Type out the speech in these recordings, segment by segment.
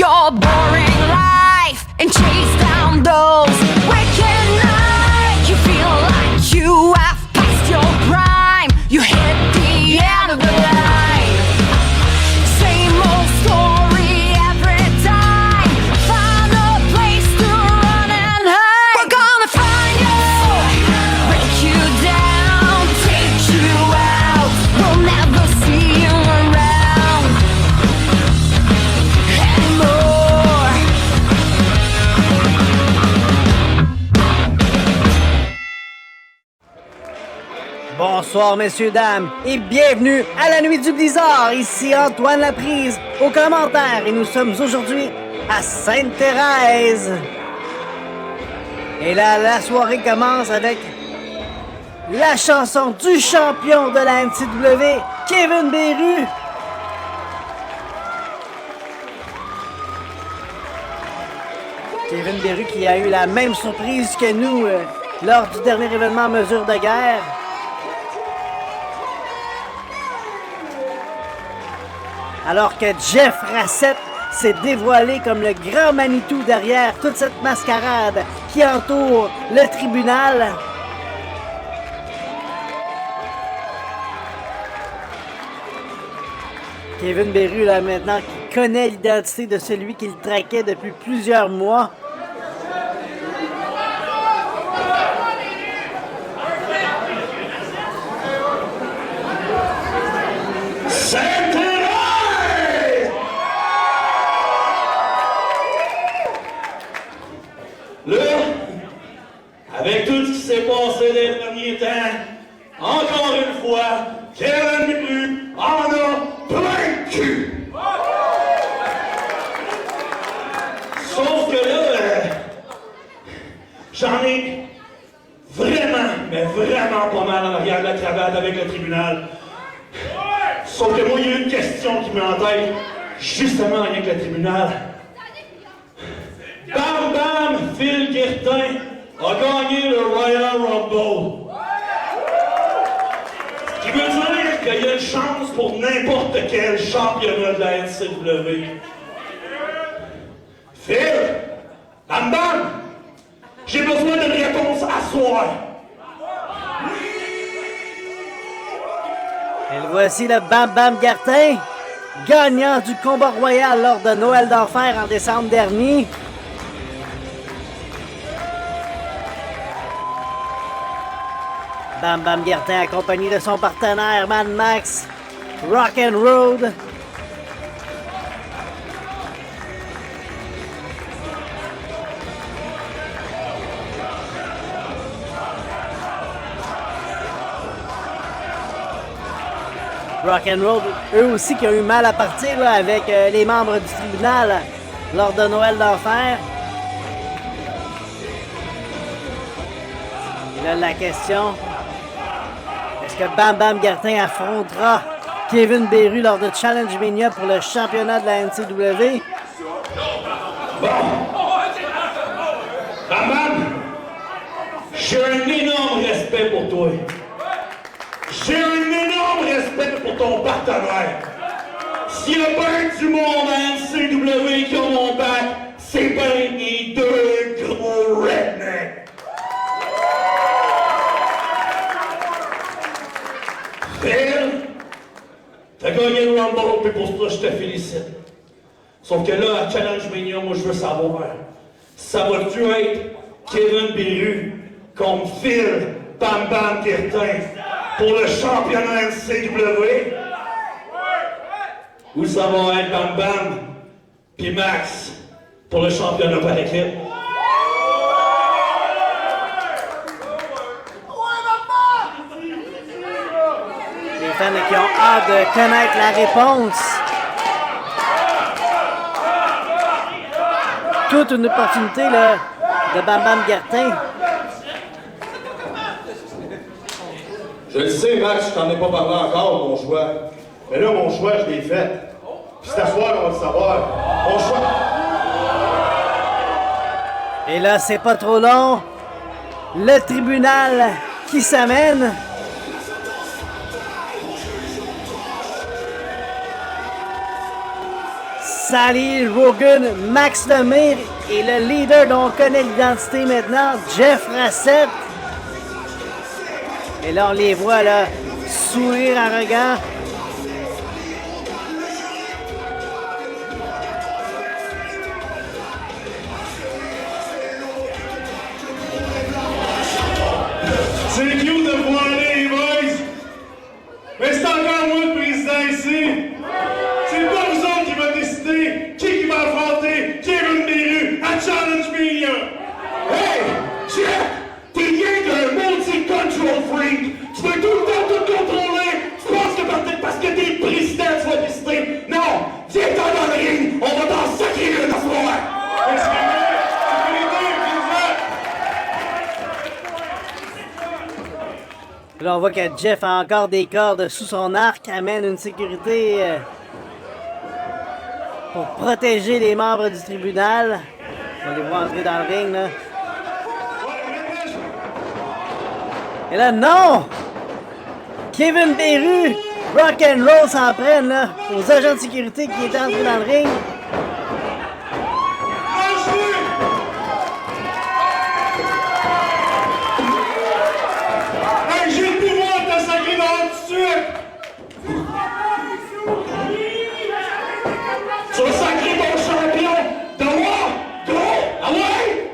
your boring life and chase down those wicked nights. You feel like you have passed your prime. You hit the end of the line. Same old story every time. Find a place to run and hide. We're gonna find you, break you down, take you out. We'll never see you around anymore. Bonsoir messieurs, dames, et bienvenue à la Nuit du Blizzard. Ici Antoine Laprise aux commentaires et nous sommes aujourd'hui à Sainte-Thérèse. Et là, la soirée commence avec la chanson du champion de la NCW, Kevin Beru. Kevin Beru qui a eu la même surprise que nous lors du dernier événement Mesure de guerre. Alors que Jeff Rassett s'est dévoilé comme le grand Manitou derrière toute cette mascarade qui entoure le tribunal. Kevin Beru, là, maintenant, qui connaît l'identité de celui qu'il traquait depuis plusieurs mois. Là, avec tout ce qui s'est passé les derniers temps, encore une fois, Kevin Beru en a plein de cul. Sauf que là, j'en ai vraiment, mais vraiment pas mal en arrière de la cravate avec le tribunal. Sauf que moi, il y a une question qui me en tête, justement rien que le tribunal. Bam Bam, Phil Guertin a gagné le Royal Rumble. Ce qui veut dire qu'il y a une chance pour n'importe quel championnat de la NCW. Phil, Bam Bam, j'ai besoin d'une réponse à soir. Et voici le Bam Bam Guertin, gagnant du combat royal lors de Noël d'Enfer en décembre dernier. Bam Bam Guertin accompagné de son partenaire Mad Max, Rock and Road. Rock and Roll, eux aussi qui ont eu mal à partir là, avec les membres du tribunal lors de Noël d'Enfer. Et là, la question, est-ce que Bam Bam Guertin affrontera Kevin Beru lors de Challenge Mania pour le championnat de la NCW? Bon. Bam Bam, j'ai un énorme respect pour toi. J'ai un énorme respect pour ton partenaire. S'il y a bien du monde à NCW qui ont mon bac, c'est bien les deux gros rednecks. Phil, t'as gagné le Rumble, puis pour ça, je te félicite. Sauf que là, à Challenge Mania, moi, je veux savoir, ça va-tu être Kevin Beru contre Phil Bam Bam Guertin pour le championnat NCW? Ou ça va être Bam Bam puis Max pour le championnat par équipe? Les fans qui ont hâte de connaître la réponse. Toute une opportunité là, de Bam Bam Guertin. Je le sais, Max, je t'en ai pas parlé encore, mon choix. Mais là, mon choix, je l'ai fait. Puis c'est à soir, on va le savoir. Mon choix... Et là, c'est pas trop long. Le tribunal qui s'amène. Sally Rogan, Max Lemire et le leader dont on connaît l'identité maintenant, Jeff Rassett. Et là, on les voit, là, sourire arrogant. C'est cute de me voir aller, les boys! Mais c'est encore moi le président ici! C'est pas vous autres qui va décider qui va affronter Kevin Beru à Challenge Mania! Hey! Jeff! T'es rien qu'un multi-control freak! Tu veux tout le temps tout contrôler! Tu penses que peut-être parce que t'es le président tu vas décider! Non! Viens-t'en dans le ring! On va t'en sacrer une à soir! Là, on voit que Jeff a encore des cordes sous son arc, amène une sécurité pour protéger les membres du tribunal. On les voit entrer dans le ring, là. Et là, non! Kevin Beru, rock'n'roll s'en prennent, là, aux agents de sécurité qui étaient entrés dans le ring. J'ai le pouvoir de te sacrer dehors tout de suite! Tu vas sacrer ton champion dehors! Gros! Ah ouais?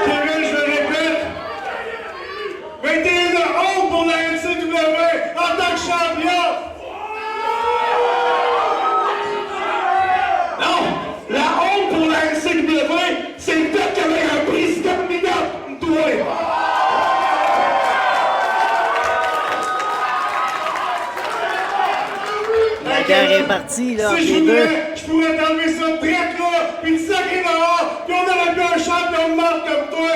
Kevin, je le répète, 21 de honte pour la NCW en tant que champion! Non! La honte pour la NCW, c'est le fait qu'il y avait un président minable comme toi! La guerre est partie, là, entre Si je les deux. voulais, je pourrais t'enlever ça direct là, puis te sacrer dehors, puis on aurait pu un champion de marque comme toi!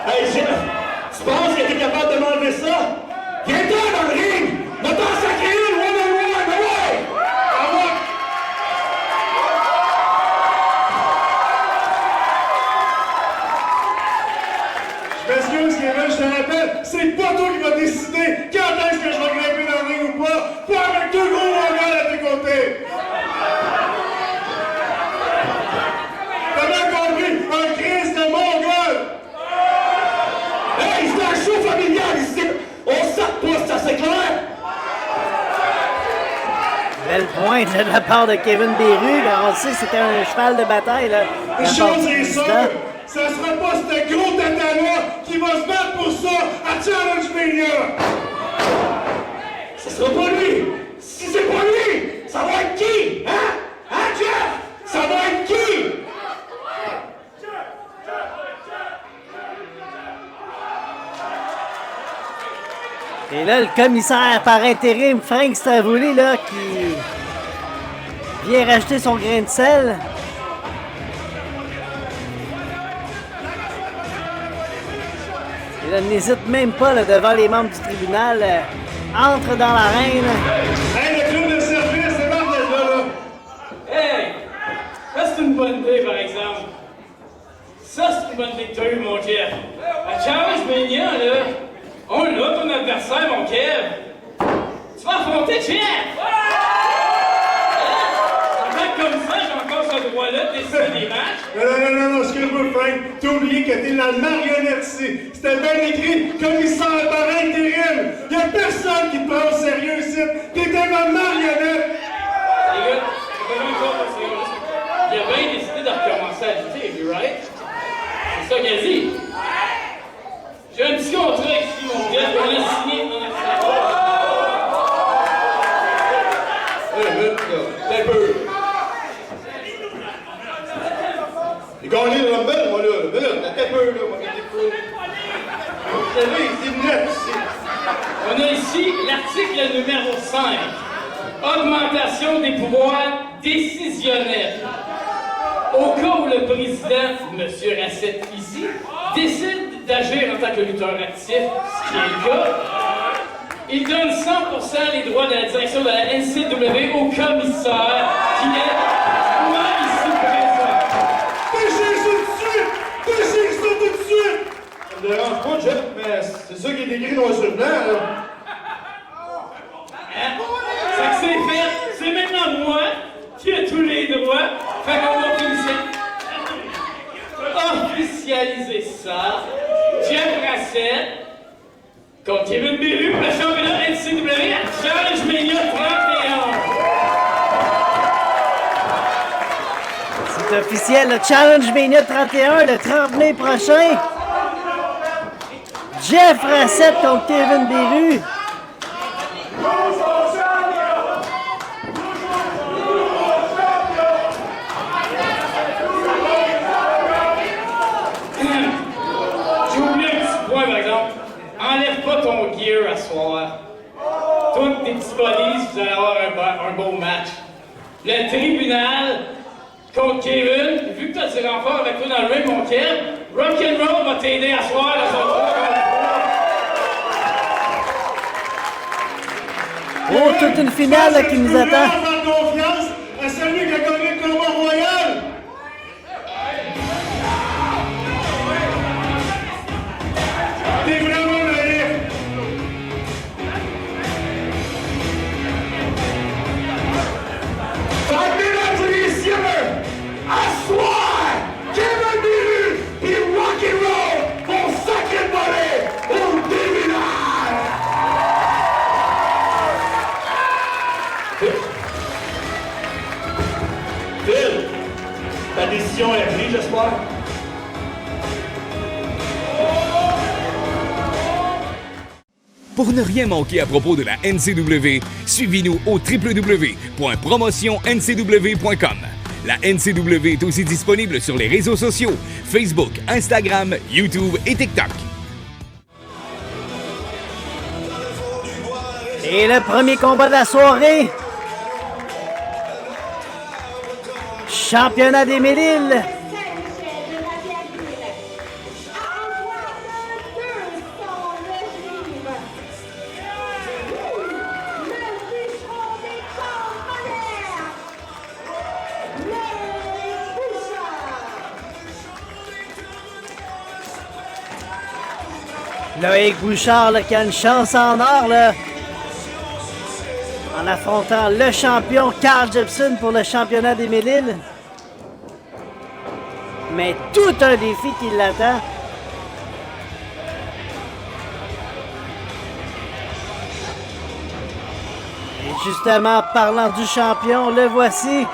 Hey Jeff, tu penses que t'es capable de m'enlever ça? Viens-toi dans le ring! Va t'en sacrer une one-on-one, ah ouais! Ah ouais! Je m'excuse, Kevin, je te rappelle, c'est pas toi qui vas décider quand est-ce que je vais grimper dans le ring ou pas avec deux gros mongols à tes côtés! T'as bien compris, un Christ de mongol! Hey, c'est un show familial ici! On sac pas, c'est assez clair! Belle pointe là, de la part de Kevin Beru. Là, on sait que c'était un cheval de bataille. Là, de Une la part chose du est sûre, président. ça sera pas ce gros tata-là qui va se battre pour ça à Challenge Mania! Ça sera pas lui! Si c'est pas lui, ça va être qui? Hein? Hein, Jeff? Ça va être qui? Et là, le commissaire par intérim, Frank Stavoli, là, qui vient racheter son grain de sel. Et là, n'hésite même pas là, devant les membres du tribunal. Entre dans l'arène. Hey, le club de service, c'est bon d'être là! Hey! Ça, c'est une bonne idée, par exemple. Ça, c'est une bonne idée que t'as eu, mon Kev. À Challenge Mania, là, on l'a, ton adversaire, mon Kev. Tu vas affronter Jeff! En tant que comme ça, j'ai encore ce droit-là de décider des matchs. Non, excuse-moi, Frank. T'as oublié que t'es la marionnette ici. C'était bien écrit, commissaire par intérim. Y'a personne qui te prend au sérieux ici. T'étais ma marionnette. Les gars, c'est pas une chose, c'est il a bien décidé de recommencer à lutter, you right? C'est ça qu'elle dit. J'ai un petit contrat ici, mon gars, on a signé en accélérant. T'es peu. J'ai gagné le Rumble, moi, là. Mais là, t'es peu, là, moi, t'es peu. Vous savez, c'est net ici. On a ici l'article numéro 5. Augmentation des pouvoirs décisionnels. Au cas où le président, M. Rassett ici, décide d'agir en tant que lutteur actif, ce qui est le cas, il donne 100% les droits de la direction de la NCW au commissaire qui est moi ici présent. Pêchez ça tout de suite! Pêchez ça tout de suite! C'est ça qui est écrit noir sur blanc, là. Hein? Ça que c'est fait. C'est maintenant moi qui ai tous les droits. Fait qu'on va officialiser ça. Jeff Rassett contre Kevin Beru pour le championnat NCW à Challenge Mania 31. C'est officiel, le Challenge Mania 31, le 30 mai prochain. Jeff Rassett contre Kevin Beru. J'ai oublié un petit point, par exemple. Enlève pas ton gear à soir. Toutes tes petits bodies, vous allez avoir un beau match. Le tribunal contre Kevin, vu que t'as du renfort avec toi dans le ring, mon Kev, Rock'n'Roll va t'aider à soir dans son 3 Oh, toute une finale là, qui nous attend. Faire confiance à celui qui a gagné le combat royal. T'es vraiment naïf. Mesdames et messieurs, à soir, Kevin Beru et Rock'n'Roll vont sacrer voler au tribunal. Phil, ta décision est prise, j'espère? Pour ne rien manquer à propos de la NCW, suivez-nous au www.promotionncw.com. La NCW est aussi disponible sur les réseaux sociaux, Facebook, Instagram, YouTube et TikTok. Et le premier combat de la soirée. Championnat des Mille-Îles. Loïc Bouchard là, qui a une chance en or là, en affrontant le champion Carl Jepson pour le championnat des Mille-Îles. Mais tout un défi qui l'attend. Et justement, parlant du champion, le voici.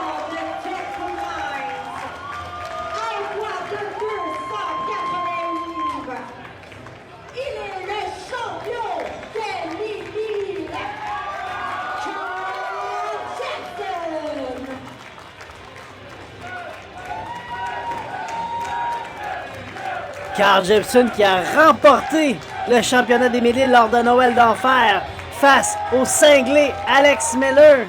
Carl Jepson qui a remporté le championnat des Mille-Îles lors de Noël d'Enfer face au cinglé Alex Miller.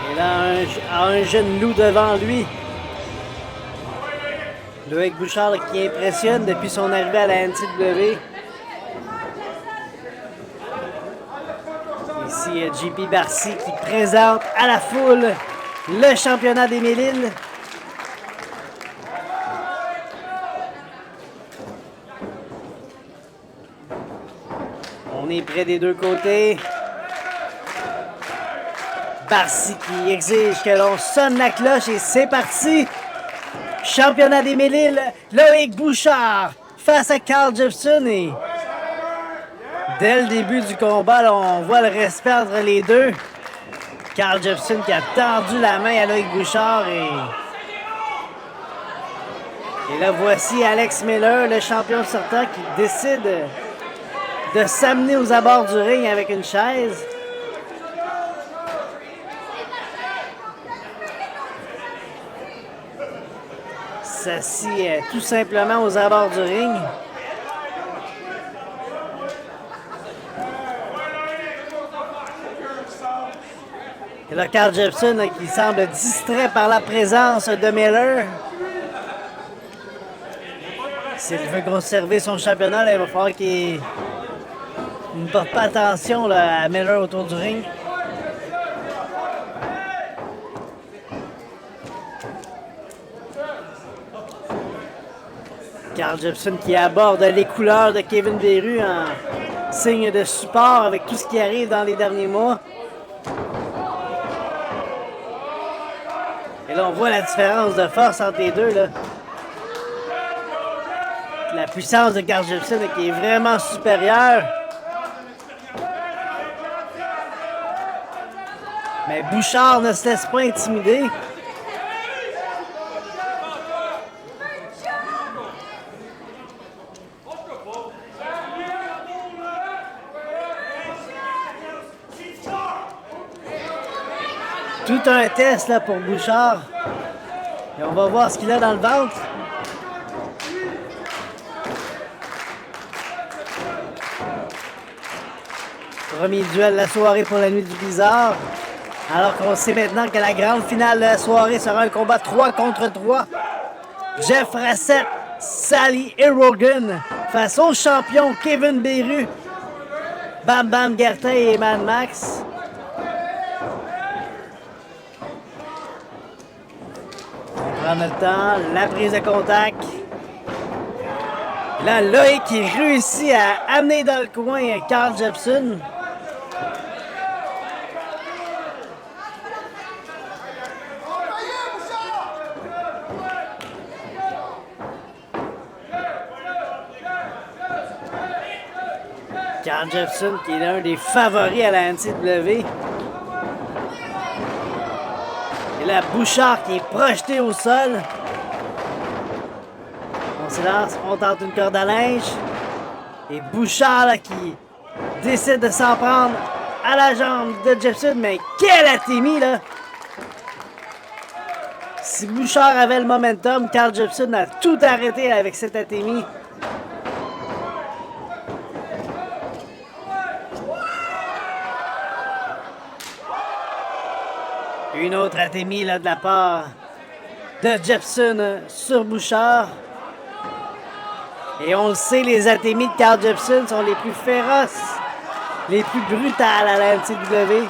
Et là, un jeune loup devant lui. Loïc Bouchard là, qui impressionne depuis son arrivée à la NCW. Ici, JP Barcy qui présente à la foule le championnat des Mille-Îles. On est près des deux côtés. Barcy qui exige que l'on sonne la cloche et c'est parti. Championnat des Mille-Îles, Loïc Bouchard face à Carl Jepson et dès le début du combat, là, on voit le respect entre les deux. Carl Jepson qui a tendu la main à Loïc Bouchard et là voici Alex Miller, le champion sortant, qui décide de s'amener aux abords du ring avec une chaise. S'assit tout simplement aux abords du ring. Et là, Carl Jepson là, qui semble distrait par la présence de Miller. S'il veut conserver son championnat, là, il va falloir qu'il ne porte pas attention là, à Miller autour du ring. Carl Jepson qui aborde les couleurs de Kevin Beru en signe de support avec tout ce qui arrive dans les derniers mois. Et là, on voit la différence de force entre les deux, là. La puissance de Carl Jepson qui est vraiment supérieure. Mais Bouchard ne se laisse pas intimider. Tout un test là, pour Bouchard. Et on va voir ce qu'il a dans le ventre. Premier duel de la soirée pour la nuit du Blizzard. Alors qu'on sait maintenant que la grande finale de la soirée sera un combat 3 contre 3. Jeff Rassett, Sally Rogan face au champion Kevin Beru, Bam Bam Gertin et Mad Max. On prend notre temps, la prise de contact. Là, Loïc qui réussit à amener dans le coin Carl Jepson. Carl Jepson qui est l'un des favoris à la NCW. Et là, Bouchard qui est projeté au sol. On se lance, on tente une corde à linge. Et Bouchard là, qui décide de s'en prendre à la jambe de Jepson. Mais quelle atémie là! Si Bouchard avait le momentum, Carl Jepson a tout arrêté avec cette atémie. Une autre atémie là, de la part de Jepson sur Bouchard. Et on le sait, les atémies de Carl Jepson sont les plus féroces, les plus brutales à la NCW.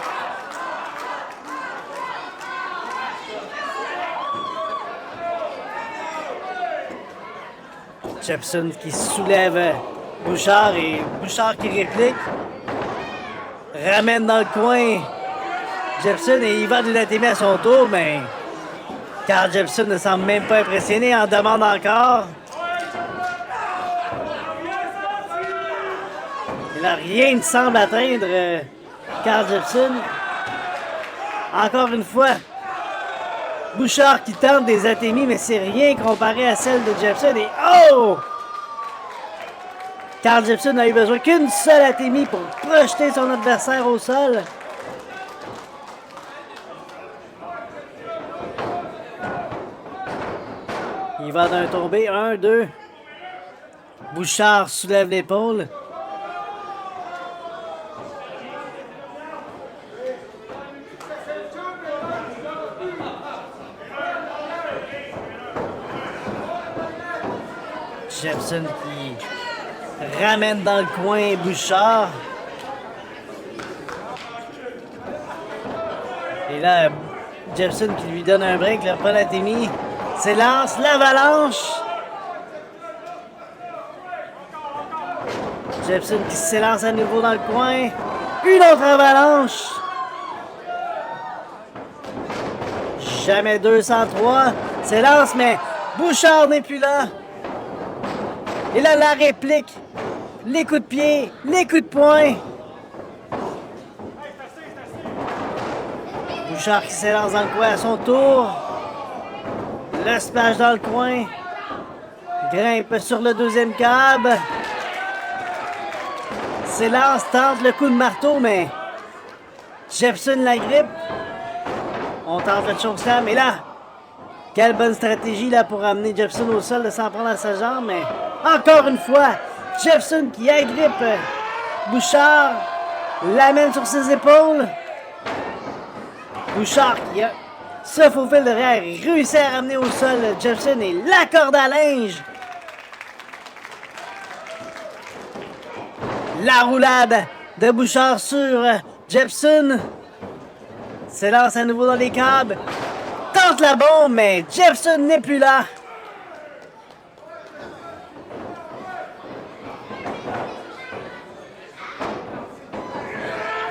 Jepson qui soulève Bouchard et Bouchard qui réplique. Ramène dans le coin Jepson et il va d'une atémie à son tour, mais Carl Jepson ne semble même pas impressionné, en demande encore. Et là, rien ne semble atteindre Carl Jepson. Encore une fois, Bouchard qui tente des atémies, mais c'est rien comparé à celle de Jepson. Et oh! Carl Jepson n'a eu besoin qu'une seule atémie pour projeter son adversaire au sol. Il va d'un tombé. 1, 2. Bouchard soulève l'épaule. Jepson qui ramène dans le coin Bouchard. Et là, Jepson qui lui donne un break, le prend l'atémie. S'élance l'avalanche. Jepson qui s'élance à nouveau dans le coin. Une autre avalanche. Jamais 203. S'élance, mais Bouchard n'est plus là. Et là, la réplique. Les coups de pied, les coups de poing. Bouchard qui s'élance dans le coin à son tour. Le splash dans le coin. Grimpe sur le deuxième câble. S'élance, tente le coup de marteau, mais Jepson la grippe. On tente le chokeslam, et là, quelle bonne stratégie là pour amener Jepson au sol de s'en prendre à sa jambe, mais encore une fois, Jepson qui agrippe Bouchard, l'amène sur ses épaules. Bouchard qui se faufile derrière et réussit à ramener au sol Jepson et la corde à linge. La roulade de Bouchard sur Jepson. S'élance à nouveau dans les câbles. Tente la bombe, mais Jepson n'est plus là.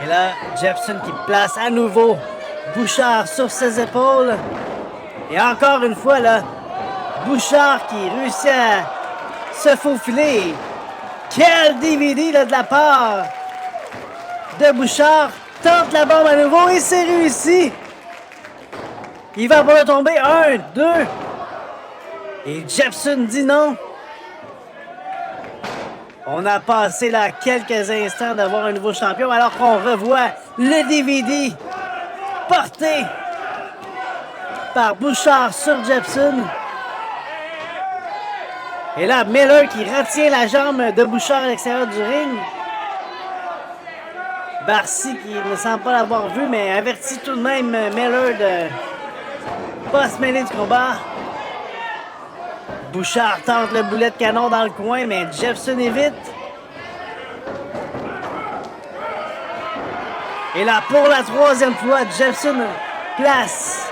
Et là, Jefferson qui place à nouveau Bouchard sur ses épaules. Et encore une fois, là, Bouchard qui réussit à se faufiler. Quel DVD là, de la part de Bouchard. Tente la bombe à nouveau et c'est réussi. Il va pour le tomber. 1, 2. Et Jefferson dit non. On a passé là quelques instants d'avoir un nouveau champion alors qu'on revoit le DVD porté par Bouchard sur Jefferson. Et là, Miller qui retient la jambe de Bouchard à l'extérieur du ring. Barcy qui ne semble pas l'avoir vu, mais avertit tout de même Miller de pas se mêler du combat. Bouchard tente le boulet de canon dans le coin, mais Jefferson évite. Et là, pour la troisième fois, Jefferson place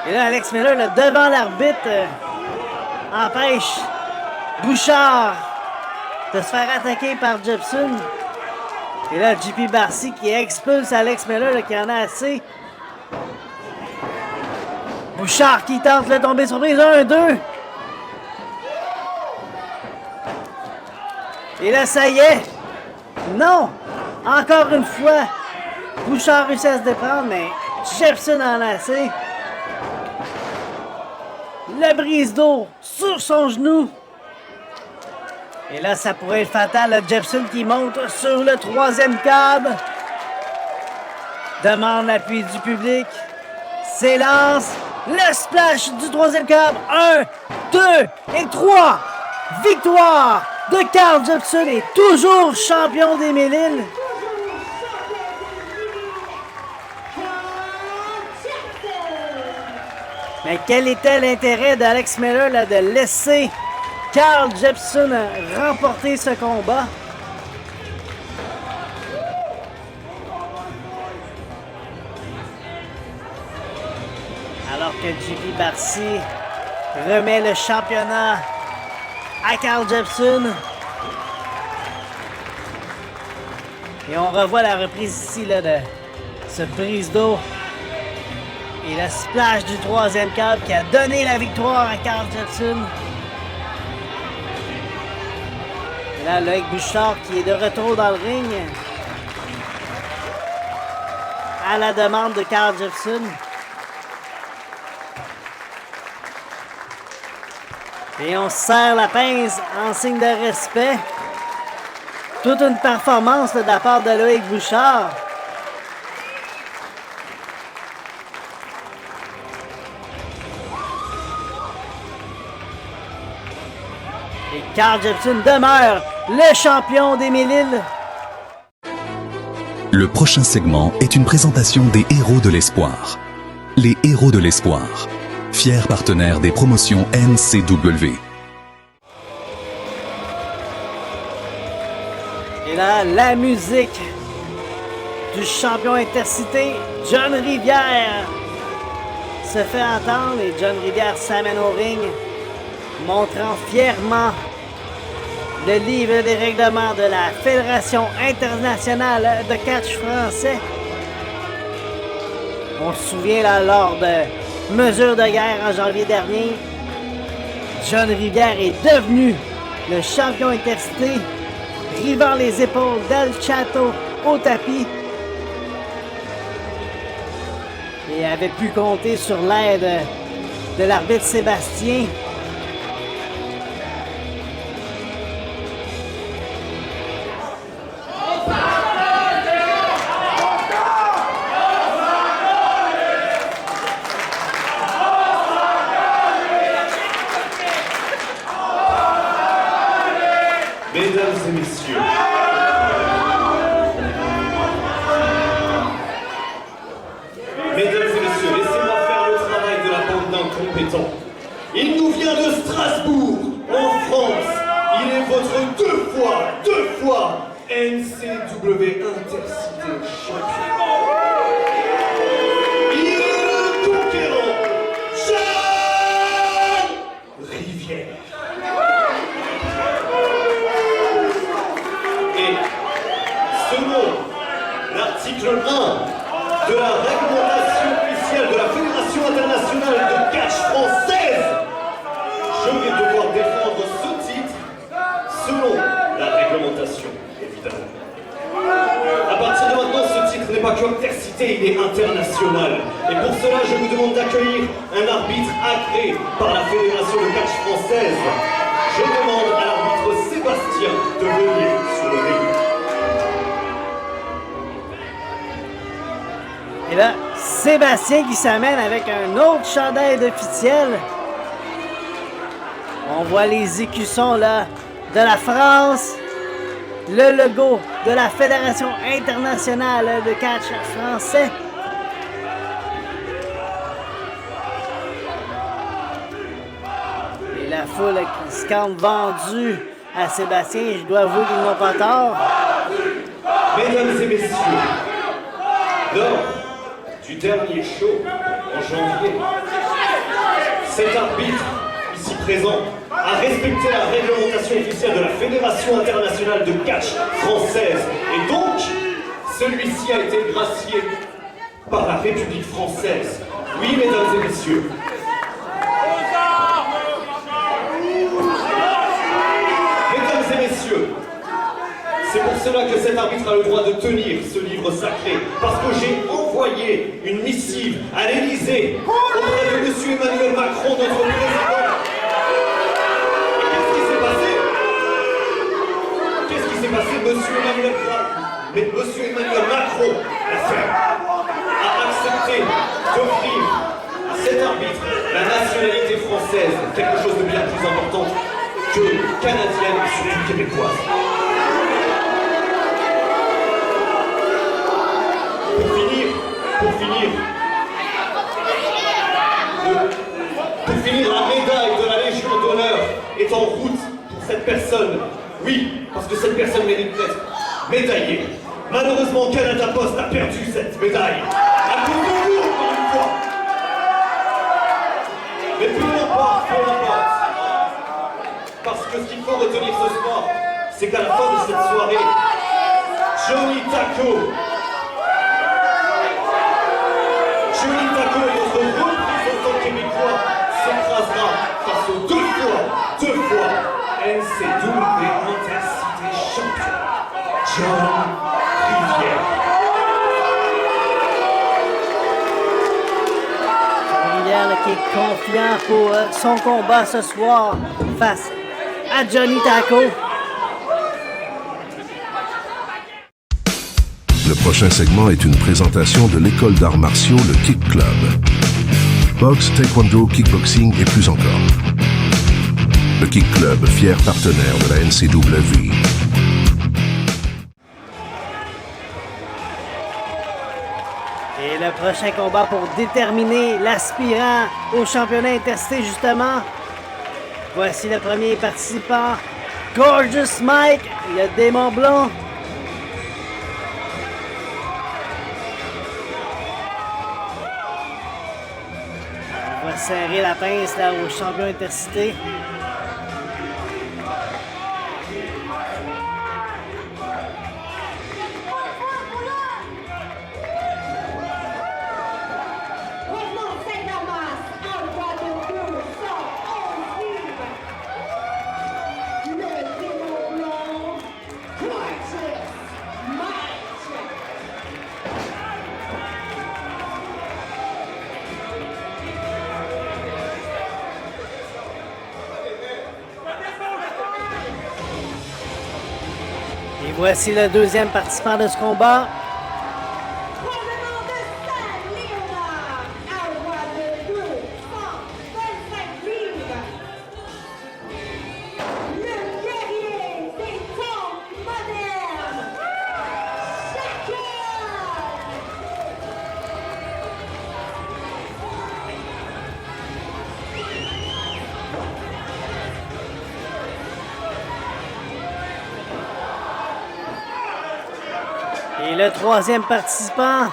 et là, Alex Miller, là, devant l'arbitre, empêche Bouchard de se faire attaquer par Jefferson. Et là, JP Barcy qui expulse Alex Miller, là, qui en a assez. Bouchard qui tente de tomber surprise. 1, 2. Et là, ça y est. Non. Encore une fois, Bouchard réussit à se déprendre, mais Jefferson en a assez. Le brise d'eau sur son genou. Et là, ça pourrait être fatal. Jefferson qui monte sur le troisième câble. Demande l'appui du public. S'élance. Le splash du troisième câble. 1, 2 et 3. Victoire de Carl Jefferson et toujours champion des Mille-Îles. Mais quel était l'intérêt d'Alex Miller là, de laisser Carl Jefferson remporter ce combat? Alors que JP Barcy remet le championnat à Carl Jefferson. Et on revoit la reprise ici là, de ce brise d'eau. Et le splash du troisième câble qui a donné la victoire à Carl Jefferson. Et là, Loïc Bouchard qui est de retour dans le ring. À la demande de Carl Jefferson. Et on serre la pince en signe de respect. Toute une performance là, de la part de Loïc Bouchard. Et Carl Jefferson demeure le champion des Mille-Îles. Le prochain segment est une présentation des Héros de l'Espoir. Les Héros de l'Espoir, fiers partenaires des promotions NCW. Et là, la musique du champion intercité, John Rivière, se fait entendre et John Rivière s'amène au ring, montrant fièrement le livre des règlements de la Fédération internationale de catch français. On se souvient là, lors de mesures de guerre en janvier dernier, John Rivière est devenu le champion intercité, rivant les épaules d'El Chato au tapis. Et avait pu compter sur l'aide de l'arbitre Sébastien. Mesdames et messieurs, laissez-moi faire le travail de la bande d'incompétents. Il nous vient de Strasbourg, en France. Il est votre deux fois NCW Intercité champion. Il est le conquérant, John Rivière. la réglementation, évidemment. À partir de maintenant, ce titre n'est pas que intercité, il est international. Et pour cela, je vous demande d'accueillir un arbitre agréé par la Fédération de catch française. Je demande à l'arbitre Sébastien de venir sur le ring. Et là, Sébastien qui s'amène avec un autre chandail d'officiel. On voit les écussons là de la France. Le logo de la Fédération internationale de catch français. Et la foule qui scande vendu à Sébastien, je dois avouer qu'ils n'ont pas tort. Mesdames et messieurs, lors du dernier show en janvier, cet arbitre ici présent a respecté la réglementation officielle de la Fédération internationale de catch française. Et donc, celui-ci a été gracié par la République française. Oui, mesdames et messieurs. Mesdames et messieurs, c'est pour cela que cet arbitre a le droit de tenir ce livre sacré. Parce que j'ai envoyé une missive à l'Élysée auprès de M. Emmanuel Macron, notre président. Monsieur Emmanuel Macron a accepté d'offrir à cet arbitre la nationalité française, quelque chose de bien plus important que canadienne et surtout québécoise. Pour finir, la médaille de la Légion d'honneur est en route pour cette personne. Oui, parce que cette personne mérite d'être médaillée. Malheureusement, Canada Post a perdu cette médaille. À cause de vous, encore une fois. Mais peu importe. Parce que ce qu'il faut retenir ce soir, c'est qu'à la fin de cette soirée, Johnny Taco et notre représentant québécois s'écrasera face aux deux fois NCW Intercité champion, John Rivière. Rivière là, qui est confiant pour son combat ce soir face à Johnny Taco. Le prochain segment est une présentation de l'école d'arts martiaux, le Kick Club. Boxe, taekwondo, kickboxing et plus encore. Le Kick Club, fier partenaire de la NCW. Et le prochain combat pour déterminer l'aspirant au championnat intercité, justement. Voici le premier participant, Gorgeous Mike, le démon blond. On va serrer la pince là au champion intercité. Et voici le deuxième participant de ce combat. Et le troisième participant,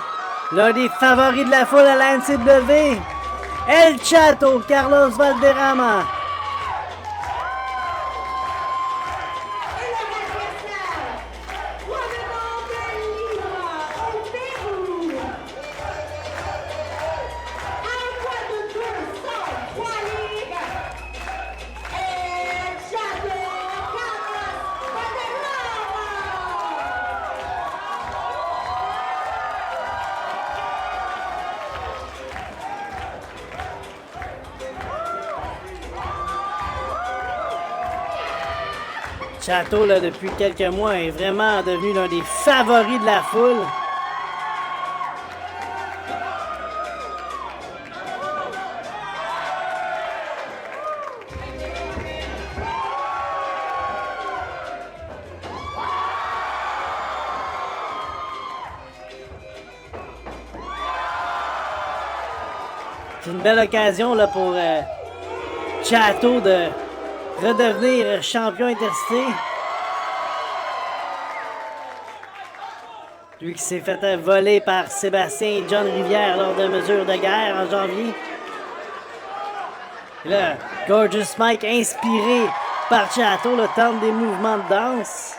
l'un des favoris de la foule à la NCW, El Chato, Carlos Valderrama. Chateau, là, depuis quelques mois, est vraiment devenu l'un des favoris de la foule. C'est une belle occasion là, pour Chateau de redevenir champion intercité. Lui qui s'est fait voler par Sébastien et John Rivière lors de mesures de guerre en janvier. Et là, Gorgeous Mike, inspiré par Chateau, le tente des mouvements de danse.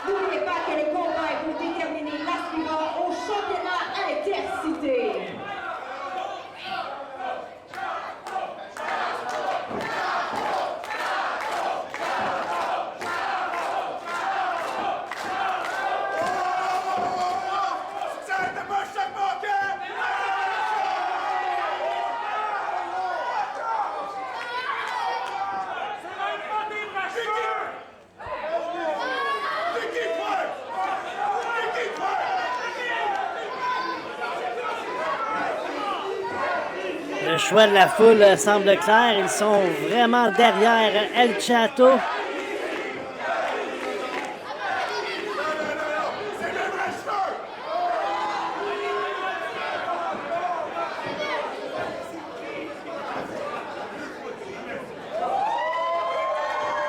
N'oubliez pas que le combat est pour déterminer l'aspirant au championnat intercité. Le choix de la foule semble clair. Ils sont vraiment derrière El Chato.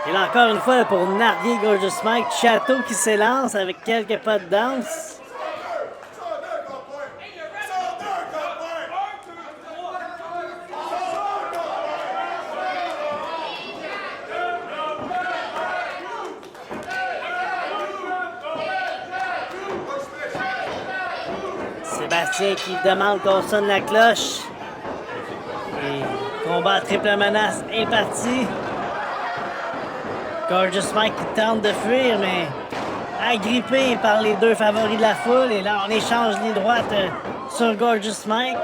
Et là, encore une fois, pour narguer Gorgeous Mike, Chateau qui s'élance avec quelques pas de danse. Sébastien qui demande qu'on sonne la cloche. Et combat à triple menace est parti. Gorgeous Mike qui tente de fuir, mais agrippé par les deux favoris de la foule. Et là, on échange les droites sur Gorgeous Mike.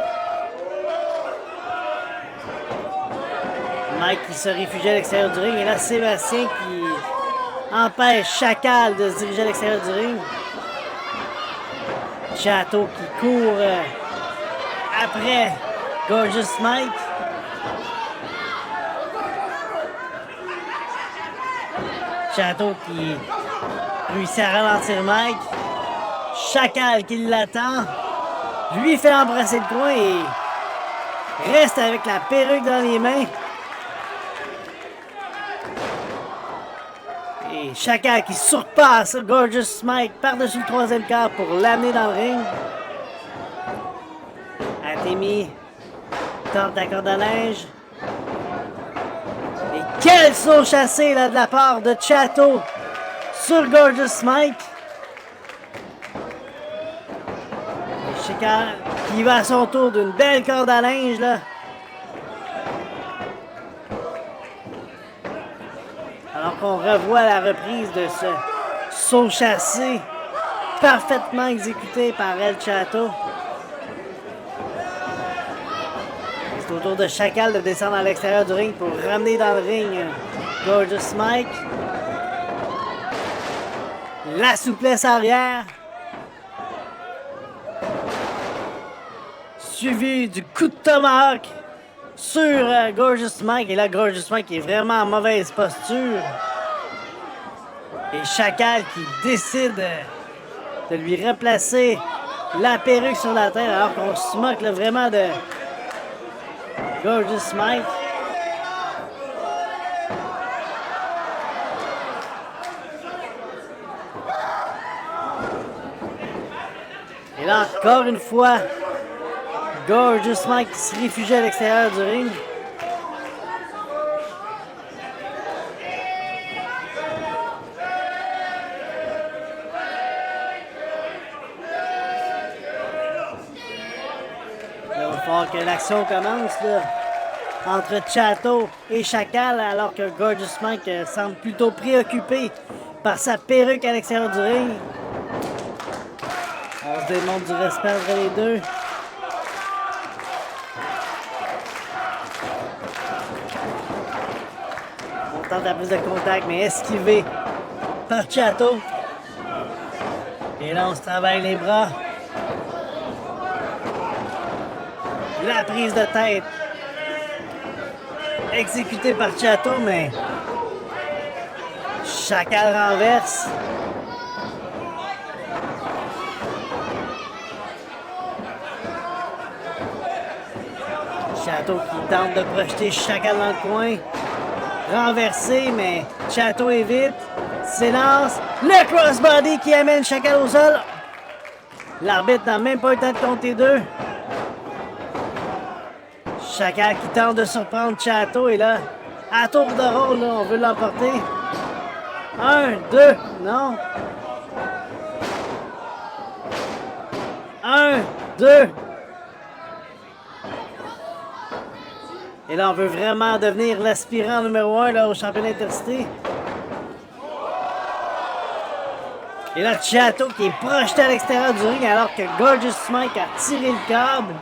Mike qui se réfugie à l'extérieur du ring. Et là, Sébastien qui empêche Chacal de se diriger à l'extérieur du ring. Chateau qui court après Gorgeous Mike. Chateau qui réussit à ralentir Mike. Chacal qui l'attend. Lui fait embrasser le coin et reste avec la perruque dans les mains. Et Chacal qui surpasse Gorgeous Mike par-dessus le troisième quart pour l'amener dans le ring. Atemi tente la corde à linge. Et quel saut chassé là, de la part de Chateau sur Gorgeous Mike. Et Chacal qui va à son tour d'une belle corde à linge là. Alors qu'on revoit la reprise de ce saut chassé parfaitement exécuté par El Chato. C'est au tour de Chacal de descendre à l'extérieur du ring pour ramener dans le ring Gorgeous Mike. La souplesse arrière. Suivi du coup de tomahawk sur Gorgeous Mike. Et là, Gorgeous Mike est vraiment en mauvaise posture. Et Chacal qui décide de lui replacer la perruque sur la tête alors qu'on se moque là, vraiment de Gorgeous Mike. Et là, encore une fois, Gorgeous Mike qui se réfugie à l'extérieur du ring. Là, il va falloir que l'action commence là, entre Chateau et Chacal, alors que Gorgeous Mike semble plutôt préoccupé par sa perruque à l'extérieur du ring. On se démontre du respect entre les deux. tente la prise de contact, mais esquivé par Chato. Et là, on se travaille les bras. La prise de tête. Exécutée par Chato, mais Chacal renverse. Chato qui tente de projeter Chacal dans le coin. Renversé, mais Chato évite. S'élance. Le crossbody qui amène Chacal au sol. L'arbitre n'a même pas eu le temps de compter deux. Chacal qui tente de surprendre Chato et là, à tour de rôle, là, on veut l'emporter. 1, 2, non. 1, 2. Et là, on veut vraiment devenir l'aspirant numéro 1 là, au championnat intercité. Et là, Chato qui est projeté à l'extérieur du ring alors que Gorgeous Mike a tiré le câble.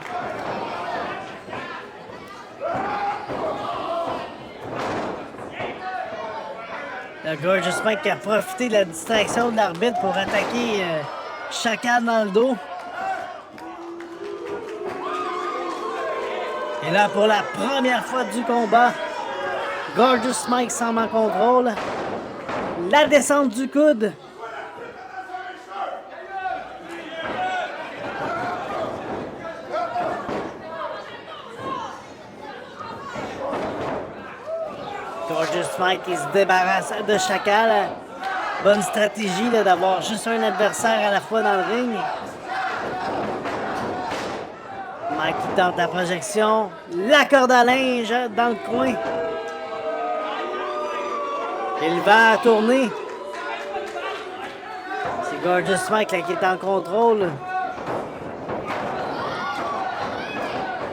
Le Gorgeous Mike qui a profité de la distraction de l'arbitre pour attaquer Chacal dans le dos. Et là, pour la première fois du combat, Gorgeous Mike semble en contrôle. La descente du coude. Gorgeous Mike qui se débarrasse de Chacal. Bonne stratégie là, d'avoir juste un adversaire à la fois dans le ring. Mike qui tente la projection. La corde à linge dans le coin. Il va tourner. C'est Gorgeous Mike là, qui est en contrôle.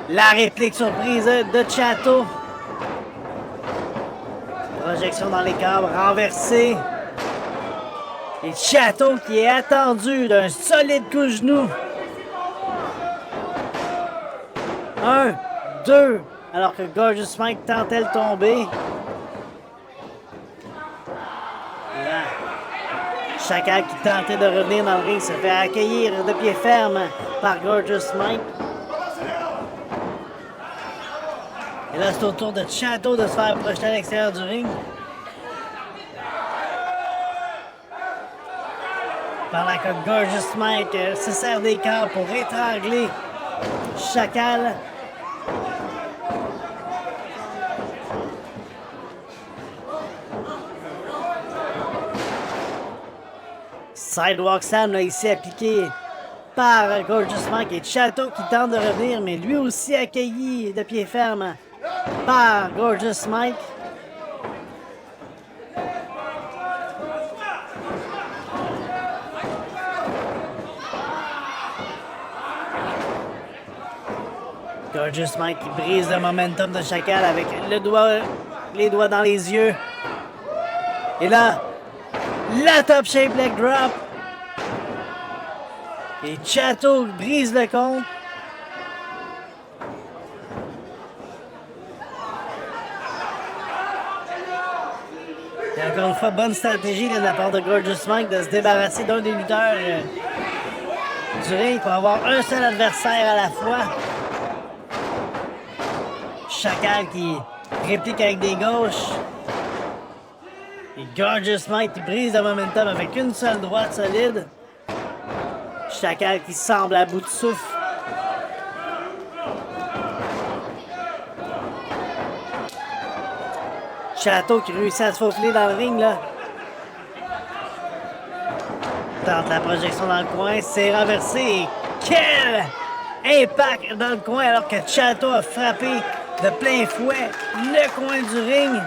La réplique surprise de Chato. Projection dans les câbles, renversé. Et Chato qui est attendu d'un solide coup de genou. 1, 2, alors que Gorgeous Mike tentait le tomber. Là, Chacal qui tentait de revenir dans le ring se fait accueillir de pied ferme par Gorgeous Mike. Et là, c'est au tour de Chato de se faire projeter à l'extérieur du ring. Pendant que Gorgeous Mike se sert des câbles pour étrangler Chacal. Sidewalk Slam là, ici appliqué par Gorgeous Mike et Chato qui tente de revenir, mais lui aussi accueilli de pied ferme par Gorgeous Mike. Gorgeous Mike qui brise le momentum de Chacal avec les doigts dans les yeux. Et là, la top shape leg drop. Et Chato brise le compte. Et encore une fois, bonne stratégie de la part de Gorgeous Mike de se débarrasser d'un des lutteurs du ring pour avoir un seul adversaire à la fois. Chacal qui réplique avec des gauches. Et Gorgeous Mike qui brise le momentum avec une seule droite solide. Chacal qui semble à bout de souffle. Chato qui réussit à se faufiler dans le ring là. Tente la projection dans le coin, c'est renversé. Et quel impact dans le coin alors que Chato a frappé de plein fouet le coin du ring.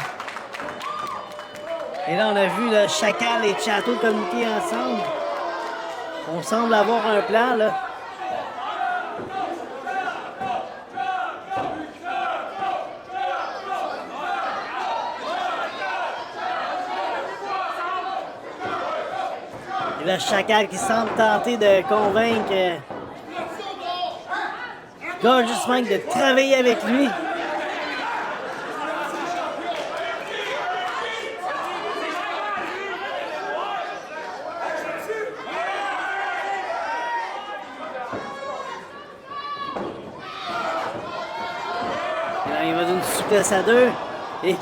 Et là, on a vu là, Chacal et Chato communiquer ensemble. On semble avoir un plan, là. Et là, Chacal qui semble tenter de convaincre Gorgeous Mike de travailler avec lui. Souplesse à 2. Et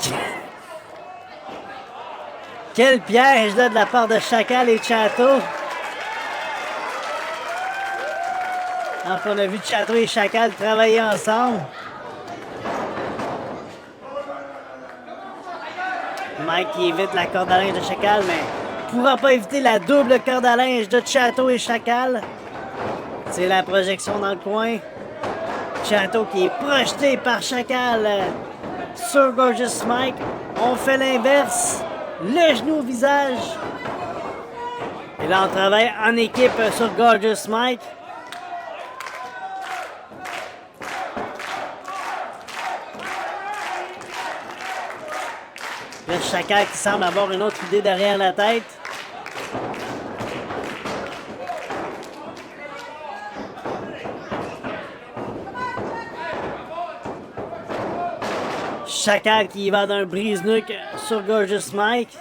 quel piège là de la part de Chacal et Chateau. Donc on a vu Chateau et Chacal travailler ensemble. Mike qui évite la corde à linge de Chacal, mais ne pourra pas éviter la double corde à linge de Chateau et Chacal. C'est la projection dans le coin. Chateau qui est projeté par Chacal sur Gorgeous Mike. On fait l'inverse. Le genou au visage. Et là, on travaille en équipe sur Gorgeous Mike. Le Chacal qui semble avoir une autre idée derrière la tête. Chacal qui va d'un brise-nuque sur Gorgeous Mike.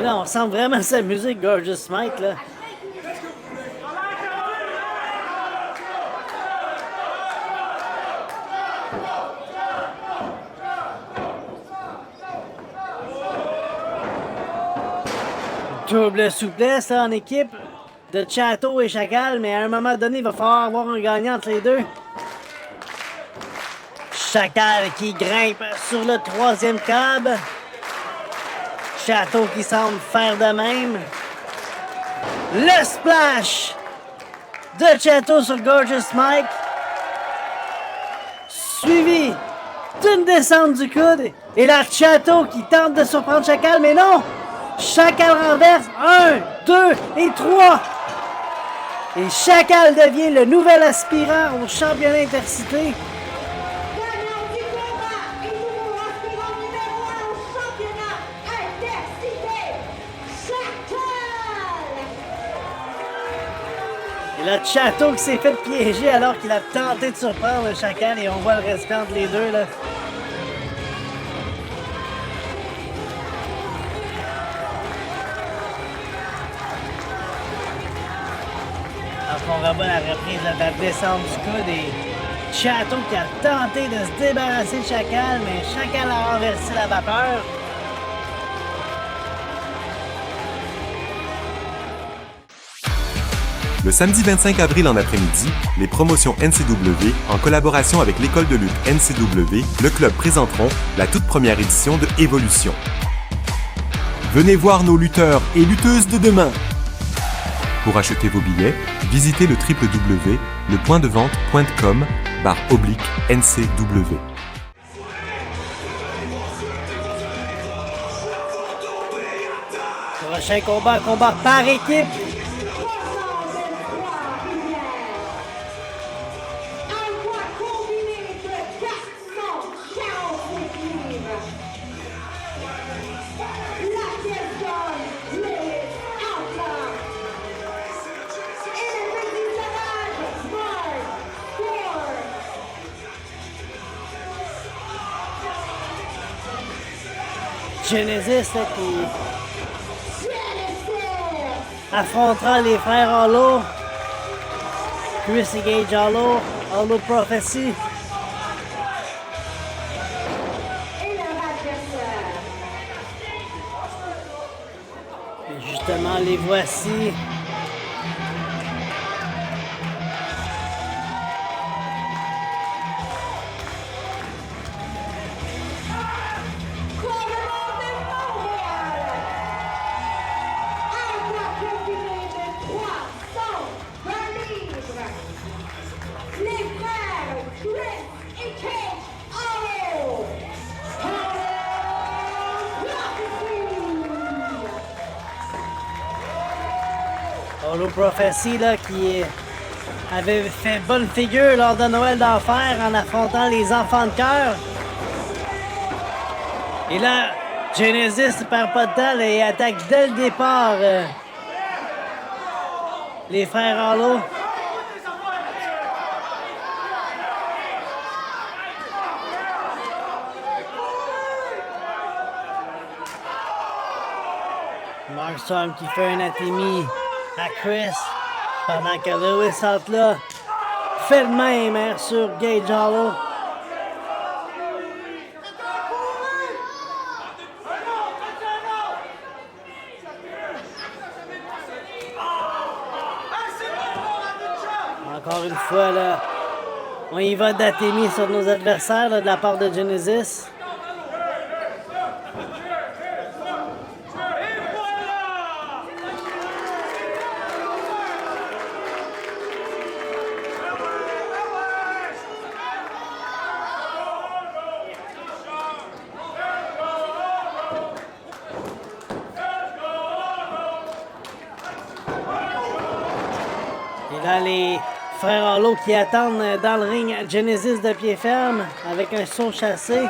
Là, on sent vraiment s'amuser, Gorgeous Mike, là. Double souplesse là, en équipe de Chateau et Chacal, mais à un moment donné, il va falloir avoir un gagnant entre les deux. Chacal qui grimpe sur le troisième câble. Chateau qui semble faire de même. Le splash de Chateau sur Gorgeous Mike. Suivi d'une descente du coude. Et là, Chateau qui tente de surprendre Chacal, mais non! Chacal renverse. 1, 2 et 3. Et Chacal devient le nouvel aspirant au championnat intercité. Gagnant du combat et nouveau aspirant numéro 1 au championnat intercité, Chacal! Et là, Chateau qui s'est fait piéger alors qu'il a tenté de surprendre le Chacal et on voit le respect entre les deux là. On revoit la reprise de la descente du coude et Chateau qui a tenté de se débarrasser de Chacal, mais Chacal a renversé la vapeur. Le samedi 25 avril en après-midi, les promotions NCW, en collaboration avec l'école de lutte NCW, le club présenteront la toute première édition de Évolution. Venez voir nos lutteurs et lutteuses de demain. Pour acheter vos billets, visitez le www.leppointdevente.com/NCW. Prochain combat par équipe. Un poids combiné de 445 livres. La pièce d'or, Lewis Outlaw. Et le petit sauvage, Mark Ford. Genesis là, qui affrontera les frères Hollow. Chris et Gage Hollow, Hollow Prophecy. Et leur adversaire. Et justement, les voici. Couronnement de Montréal. Un poids combiné de 320 livres. Les frères Chris et Kate Hollow. Hollow Prophecy là, qui avait fait bonne figure lors de Noël d'Enfer en affrontant les enfants de cœur. Et là, Genesis ne perd pas de temps là, et attaque dès le départ les frères Hollow. Mark Storm qui fait un atémie à Chris pendant que Lewis entre là fait le même sur Gage Hollow. Encore une fois, là, on y va d'Athémie sur nos adversaires là, de la part de Genesis. Et là, les frères Hollow qui attendent dans le ring Genesis de pied ferme avec un saut chassé.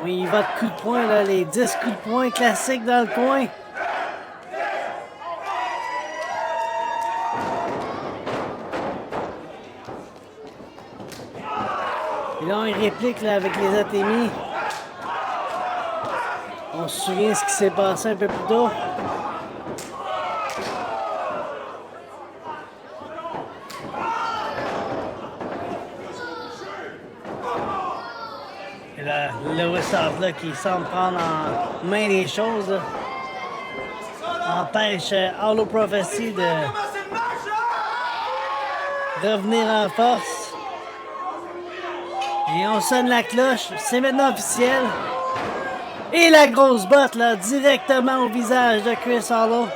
Oui, il va de coups de poing, là, les 10 coups de poing classiques dans le coin. Et là, on réplique là, avec les Athémies. On se souvient de ce qui s'est passé un peu plus tôt. Et là, Lewis Harvey qui semble prendre en main les choses, là, empêche Hollow Prophecy de revenir en force. Et on sonne la cloche, c'est maintenant officiel. Et la grosse botte, là, directement au visage de Chris Hollow.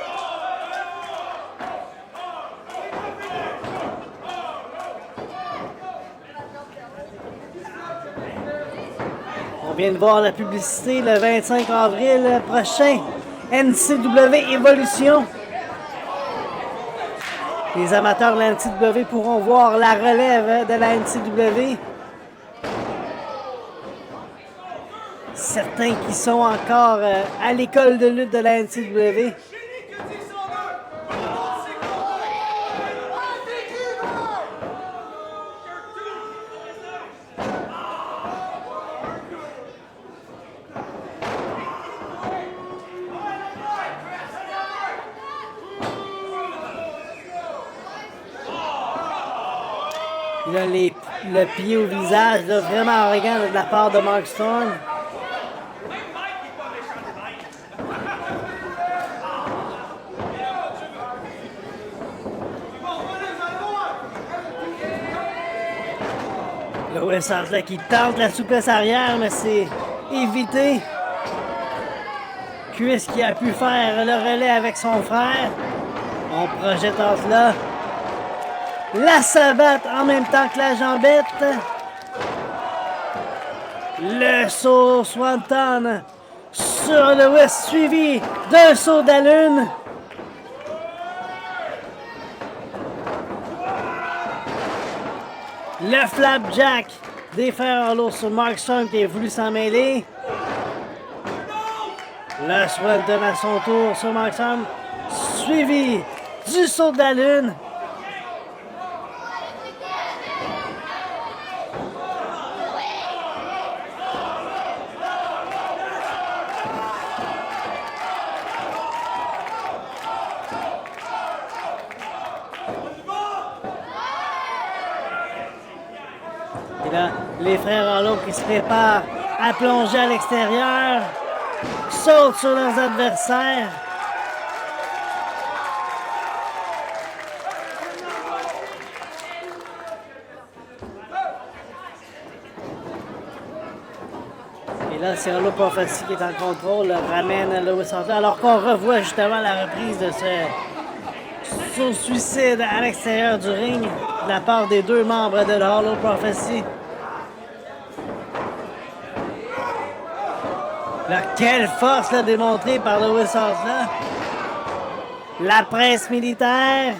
On vient de voir la publicité le 25 avril prochain. NCW Evolution. Les amateurs de la NCW pourront voir la relève de la NCW. Certains qui sont encore à l'école de lutte de la NCW. Il a le pied au visage, là, vraiment arrogant de la part de Mark Storm. Lewis Harvey qui tente la souplesse arrière, mais c'est évité. Chris qui a pu faire le relais avec son frère. On projette entre là. La savate en même temps que la jambette. Le saut Swanton sur Lewis, suivi d'un saut de la lune. Le flapjack des frères Hollow sur Mark Storm qui a voulu s'en mêler. Le Swanton à son tour sur Mark Storm, suivi du saut de la lune. Et là, les frères Hollow qui se préparent à plonger à l'extérieur, sautent sur leurs adversaires. Et là, c'est Hollow Prophecy qui est en contrôle, ramène Lewis Harvey, alors qu'on revoit justement la reprise de ce suicide à l'extérieur du ring de la part des deux membres de la Hollow Prophecy. Là, quelle force là, démontrée par Lewis Harvey. La presse militaire.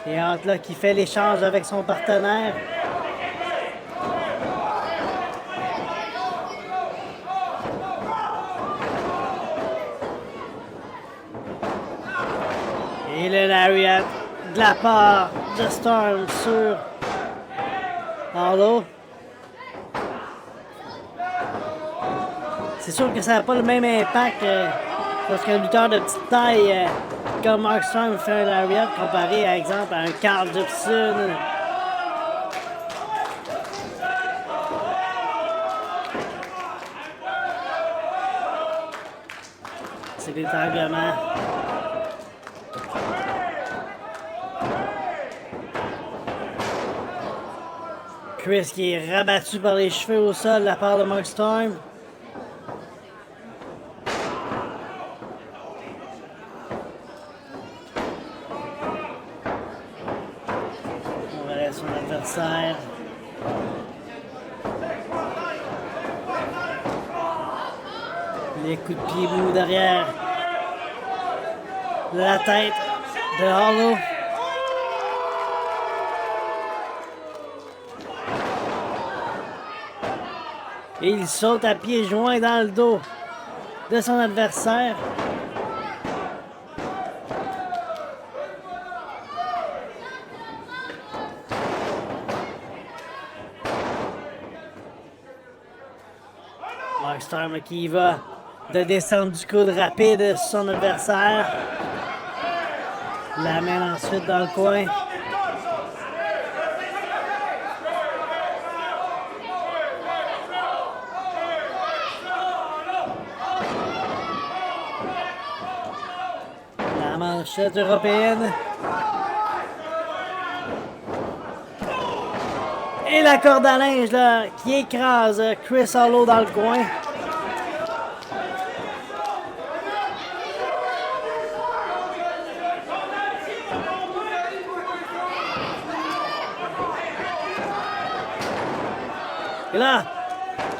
Et entre là qui fait l'échange avec son partenaire. Et le lariat de la part de Storm sur Hollow. C'est sûr que ça n'a pas le même impact Parce qu'un lutteur de petite taille comme Mark Storm fait un lariat comparé, par exemple, à un Carl Gibson. C'est l'étranglement. Chris qui est rabattu par les cheveux au sol de la part de Mark Storm. On va laisser son adversaire. Les coups de pied mou derrière la tête de Hollow. Et il saute à pieds joints dans le dos de son adversaire. Mark Storm qui va de descendre du coude rapide sur son adversaire. L'amène ensuite dans le coin. La manchette européenne. Et la corde à linge là, qui écrase Chris Hollow dans le coin. Et là,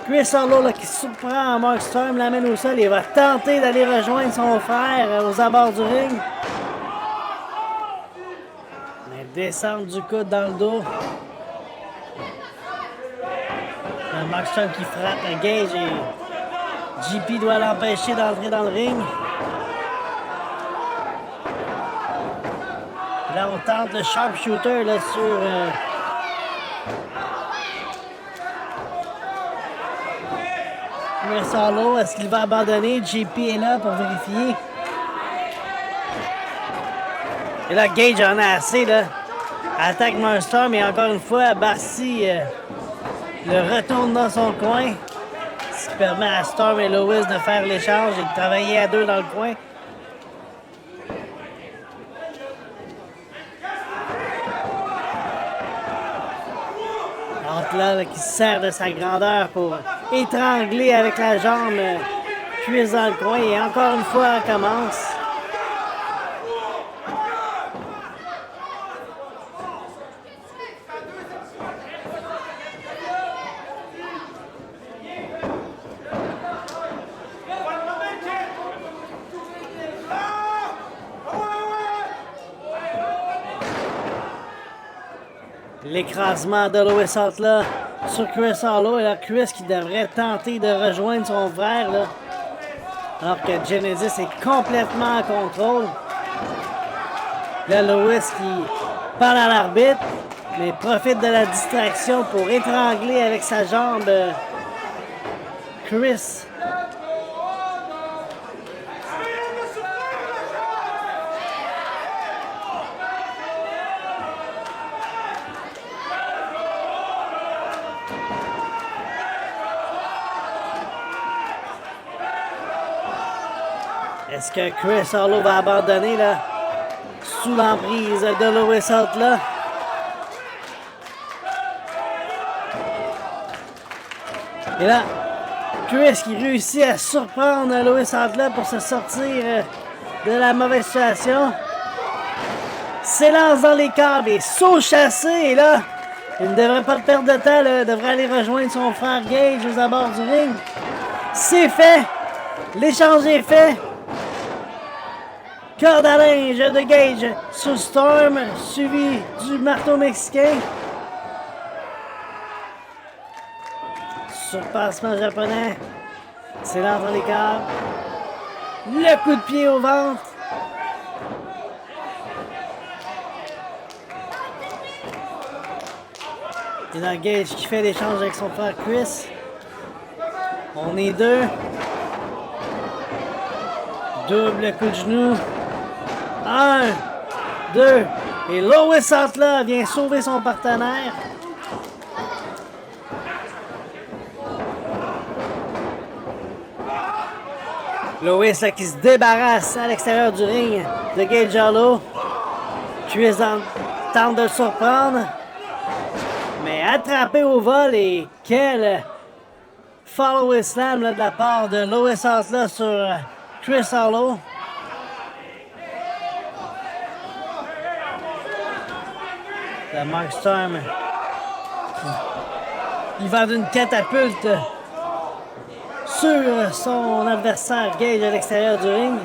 Chris Hollow là, qui surprend Mark Storm, l'amène au sol et va tenter d'aller rejoindre son frère aux abords du ring. Mais descendre du coude dans le dos. Mark Storm qui frappe Gage et JP doit l'empêcher d'entrer dans le ring. Là, on tente le sharpshooter là, sur Chris Hollow. Est-ce qu'il va abandonner? JP est là pour vérifier. Et là, Gage en a assez. Là. Attaque Mark Storm et encore une fois, Barcy le retourne dans son coin, ce qui permet à Storm et Lewis de faire l'échange et de travailler à deux dans le coin. Entre là, qui se sert de sa grandeur pour étrangler avec la jambe Chris dans le coin et encore une fois, elle commence. L'écrasement de Lewis là sur Chris Hollow. Et là, Chris qui devrait tenter de rejoindre son frère. Là, alors que Genesis est complètement en contrôle. Là, Lewis qui parle à l'arbitre, mais profite de la distraction pour étrangler avec sa jambe Chris. Est-ce que Chris Hollow va abandonner là, sous l'emprise de Lewis là? Et là, Chris qui réussit à surprendre Lewis là pour se sortir de la mauvaise situation. S'élance dans les câbles et saut chassé. Et là, il ne devrait pas perdre de temps. Là, il devrait aller rejoindre son frère Gage aux abords du ring. C'est fait. L'échange est fait. Corde à linge de Gage sur Storm, suivi du marteau mexicain. Surpassement japonais. C'est là dans les câbles. Le coup de pied au ventre. Et là, Gage qui fait l'échange avec son frère Chris. On est deux. Double coup de genou. 1, 2. Et Lois Outlaw vient sauver son partenaire. Lois là, qui se débarrasse à l'extérieur du ring de Gage Hollow. Chris tente de le surprendre. Mais attrapé au vol et quel follow slam là, de la part de Lois Outlaw sur Chris Hollow. La Mark Storm il va d'une catapulte sur son adversaire Gage à l'extérieur du ring.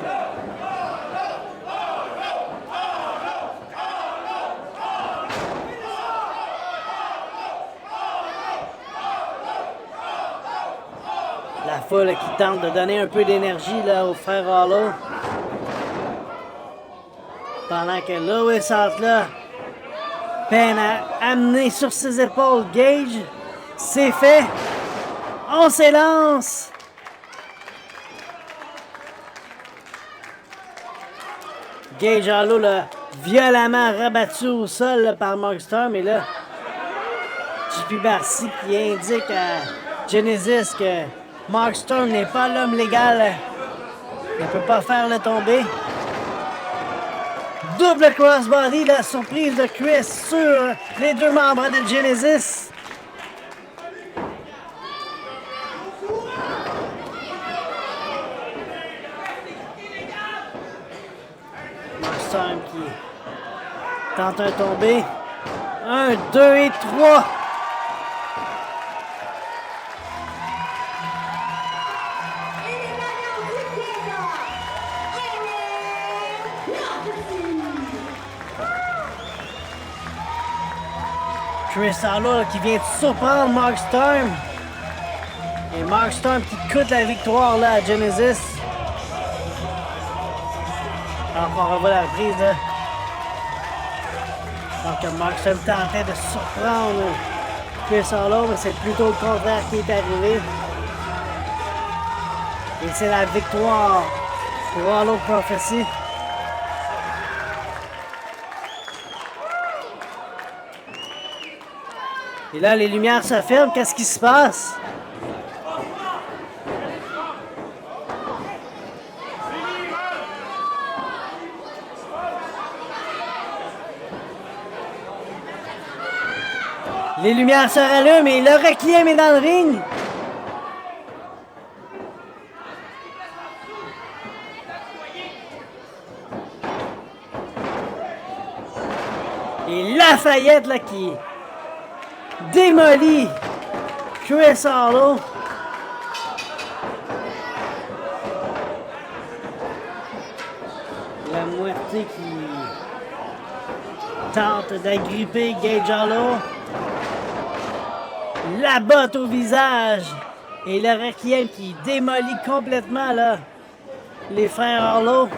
La foule qui tente de donner un peu d'énergie là au frère Hollow. Pendant que Lois Outlaw peine à amener sur ses épaules Gage. C'est fait. On s'élance. Gage Hollow là, violemment rabattu au sol là, par Mark Storm. Et là, JP Barcy qui indique à Genesis que Mark Storm n'est pas l'homme légal. Il ne peut pas faire le tomber. Double crossbody, la surprise de Chris sur les deux membres de Genesis. Mark Storm qui tente un tombé. 1, 2 et 3. Chris Hollow qui vient de surprendre Mark Storm. Et Mark Storm qui coûte la victoire là à Genesis. Alors qu'on revoit la reprise là. Donc Mark Storm tentait de surprendre Chris Hollow, mais c'est plutôt le contraire qui est arrivé. Et c'est la victoire pour Hollow Prophecy. Et là, les lumières se ferment. Qu'est-ce qui se passe? Les lumières se rallument et le Requiem est dans le ring. Et Lafayette là qui démolit Chris Hollow. La moitié qui tente d'agripper Gage Hollow. La botte au visage. Et le Requiem qui démolit complètement là, les frères Hollow.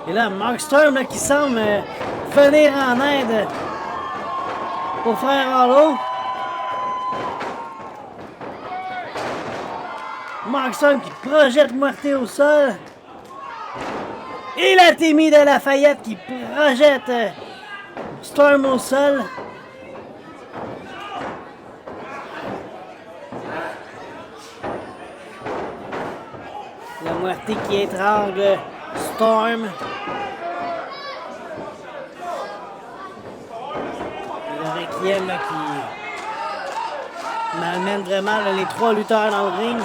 Et là, Mark Storm là, qui semble venir en aide aux frères Hollow. Mark Storm qui projette Muerte au sol. Et la Timmy de Lafayette qui projette Storm au sol. La Muerte qui étrangle Storm. Le Requiem là, qui malmène vraiment là, les trois lutteurs dans le ring.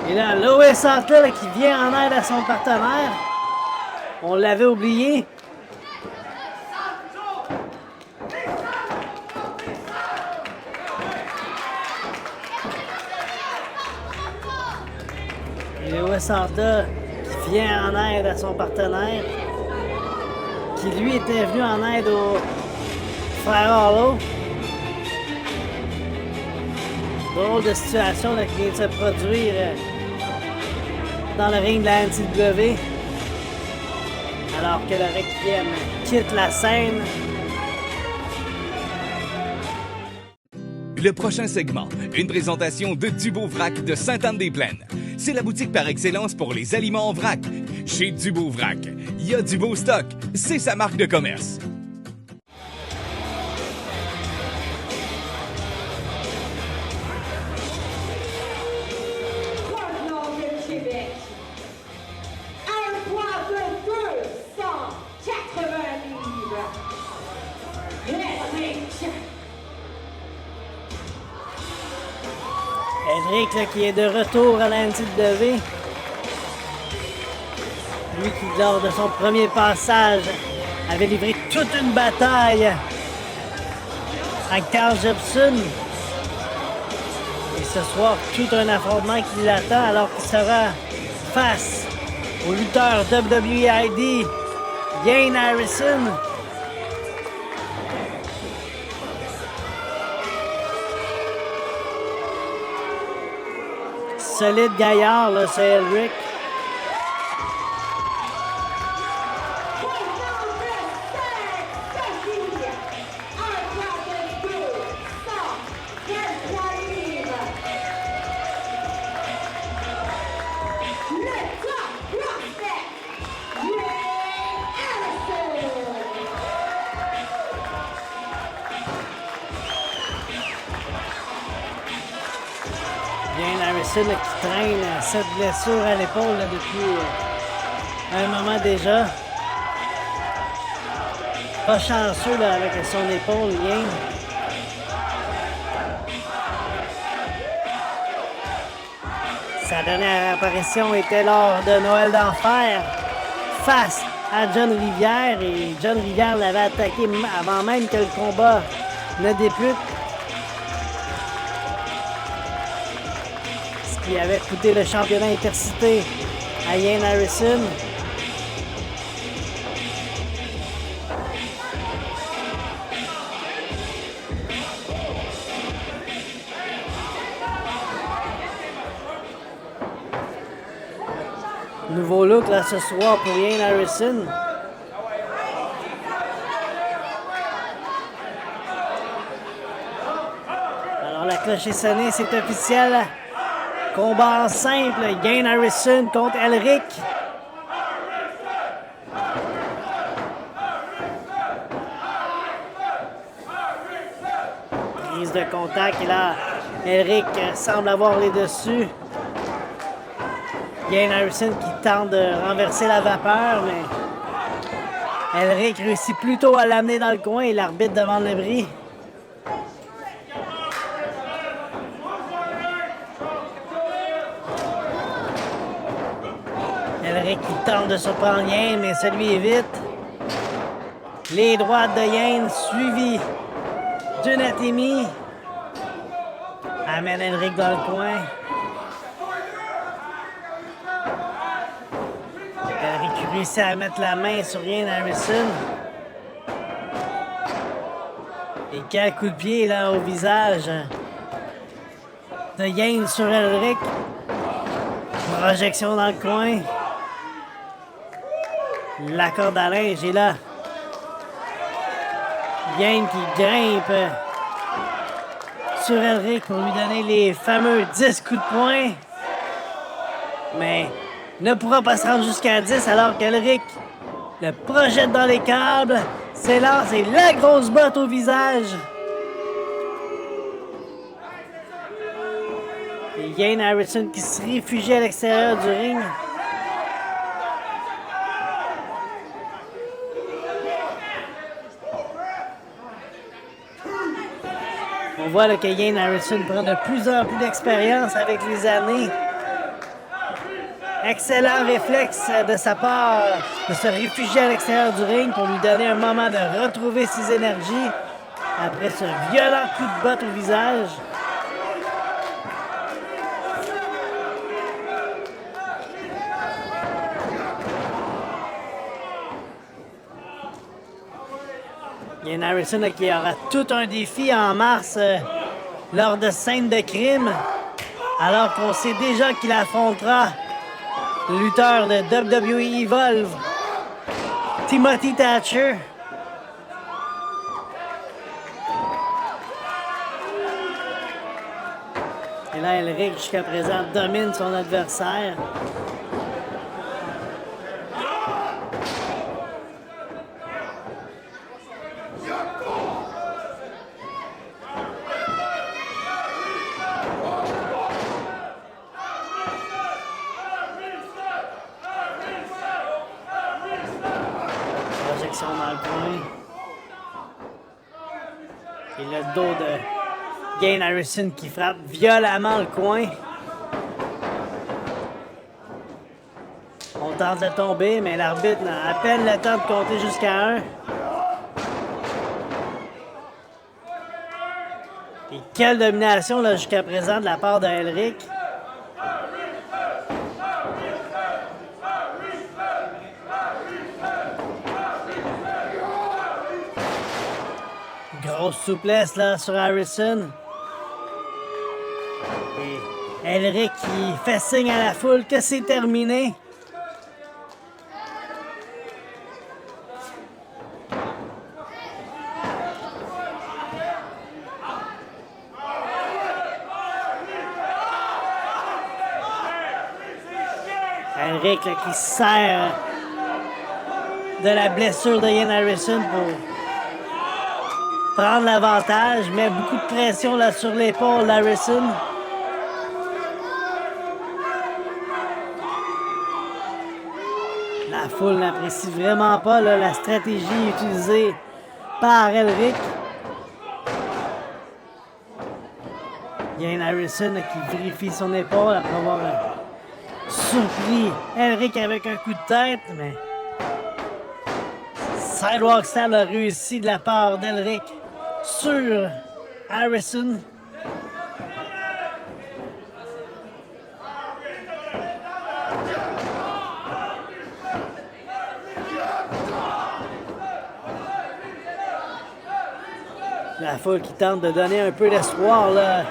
Et là, Lois Outlaw qui vient en aide à son partenaire. On l'avait oublié. Et Lois Outlaw qui vient en aide à son partenaire. Qui lui était venu en aide au frère Hollow. Drôle de situation là, qui vient de se produire dans le ring de la NCW. Alors que le Requiem quitte la scène. Le prochain segment, une présentation de Dubeau-Vrac de Sainte-Anne-des-Plaines. C'est la boutique par excellence pour les aliments en vrac. Chez Dubeau-Vrac, il y a du beau stock. C'est sa marque de commerce. Provenant de Québec, un poids de 280 livres, Henrik là, qui est de retour à la NCW. Lui qui, lors de son premier passage, avait livré toute une bataille à Carl Jepson. Et ce soir, tout un affrontement qui l'attend alors qu'il sera face au lutteur WWEID, Yane Harrison. Solide gaillard, là, c'est Henrik. Yane Harrison là, qui traîne cette blessure à l'épaule là, depuis un moment déjà. Pas chanceux là, avec son épaule, Yane. Sa dernière apparition était lors de Noël d'Enfer face à John Rivière et John Rivière l'avait attaqué avant même que le combat ne débute. Qui avait coûté le championnat intercité à Yane Harrison. Nouveau look là ce soir pour Yane Harrison. Alors la cloche est sonnée, c'est officiel. Combat en simple, Yane Harrison contre Henrik. Prise de contact et là, Henrik semble avoir les dessus. Yane Harrison qui tente de renverser la vapeur, mais Henrik réussit plutôt à l'amener dans le coin et l'arbitre demande le bris. Henrik qui tente de surprendre Yane, mais celui évite. Les droites de Yane suivies d'une atémie. Amène Henrik dans le coin. Henrik réussit à mettre la main sur Yane Harrison. Et quel coup de pied là au visage de Yane sur Henrik. Projection dans le coin. La corde à linge est là. Yane qui grimpe sur Henrik pour lui donner les fameux 10 coups de poing. Mais ne pourra pas se rendre jusqu'à 10 alors qu'Henrik le projette dans les câbles, s'élance et la grosse botte au visage. Et Yane Harrison qui se réfugie à l'extérieur du ring. On voit là, que Yane Harrison prend de plus en plus d'expérience avec les années. Excellent réflexe de sa part de se réfugier à l'extérieur du ring pour lui donner un moment de retrouver ses énergies après ce violent coup de botte au visage. Yane Harrison là, qui aura tout un défi en mars lors de scènes de crime, alors qu'on sait déjà qu'il affrontera le lutteur de WWE Evolve, Timothy Thatcher. Et là, Elric, jusqu'à présent, domine son adversaire. Projection dans le coin. Et le dos de Gain Harrison qui frappe violemment le coin. On tente de tomber, mais l'arbitre n'a à peine le temps de compter jusqu'à 1. Et quelle domination là jusqu'à présent de la part de Elric. Grosse souplesse là sur Harrison. Et Elric qui fait signe à la foule que c'est terminé. Elric là, qui sert de la blessure de Ian Harrison pour prendre l'avantage, met beaucoup de pression là sur l'épaule d'Harrison. La foule n'apprécie vraiment pas là, la stratégie utilisée par Elric. Ian Harrison là, qui vérifie son épaule après avoir surpris Elric avec un coup de tête, mais Sidewalk Slam a réussi de la part d'Elric sur Harrison. La foule qui tente de donner un peu d'espoir, là,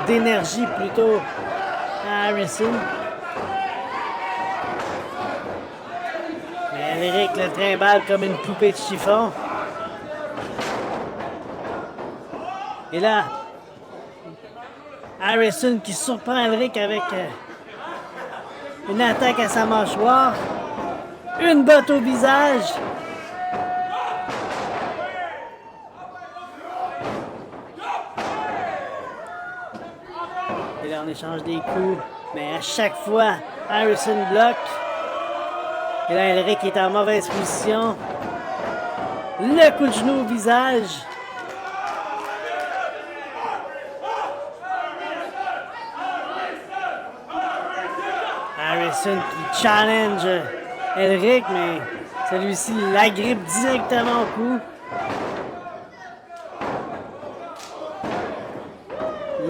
d'énergie plutôt à Harrison. Mais Elric le trimballe comme une poupée de chiffon. Et là, Harrison qui surprend Elric avec une attaque à sa mâchoire. Une botte au visage. Et là, on échange des coups. Mais à chaque fois, Harrison bloque. Et là, Elric est en mauvaise position. Le coup de genou au visage. Harrison qui challenge Elric, mais celui-ci l'agrippe directement au cou.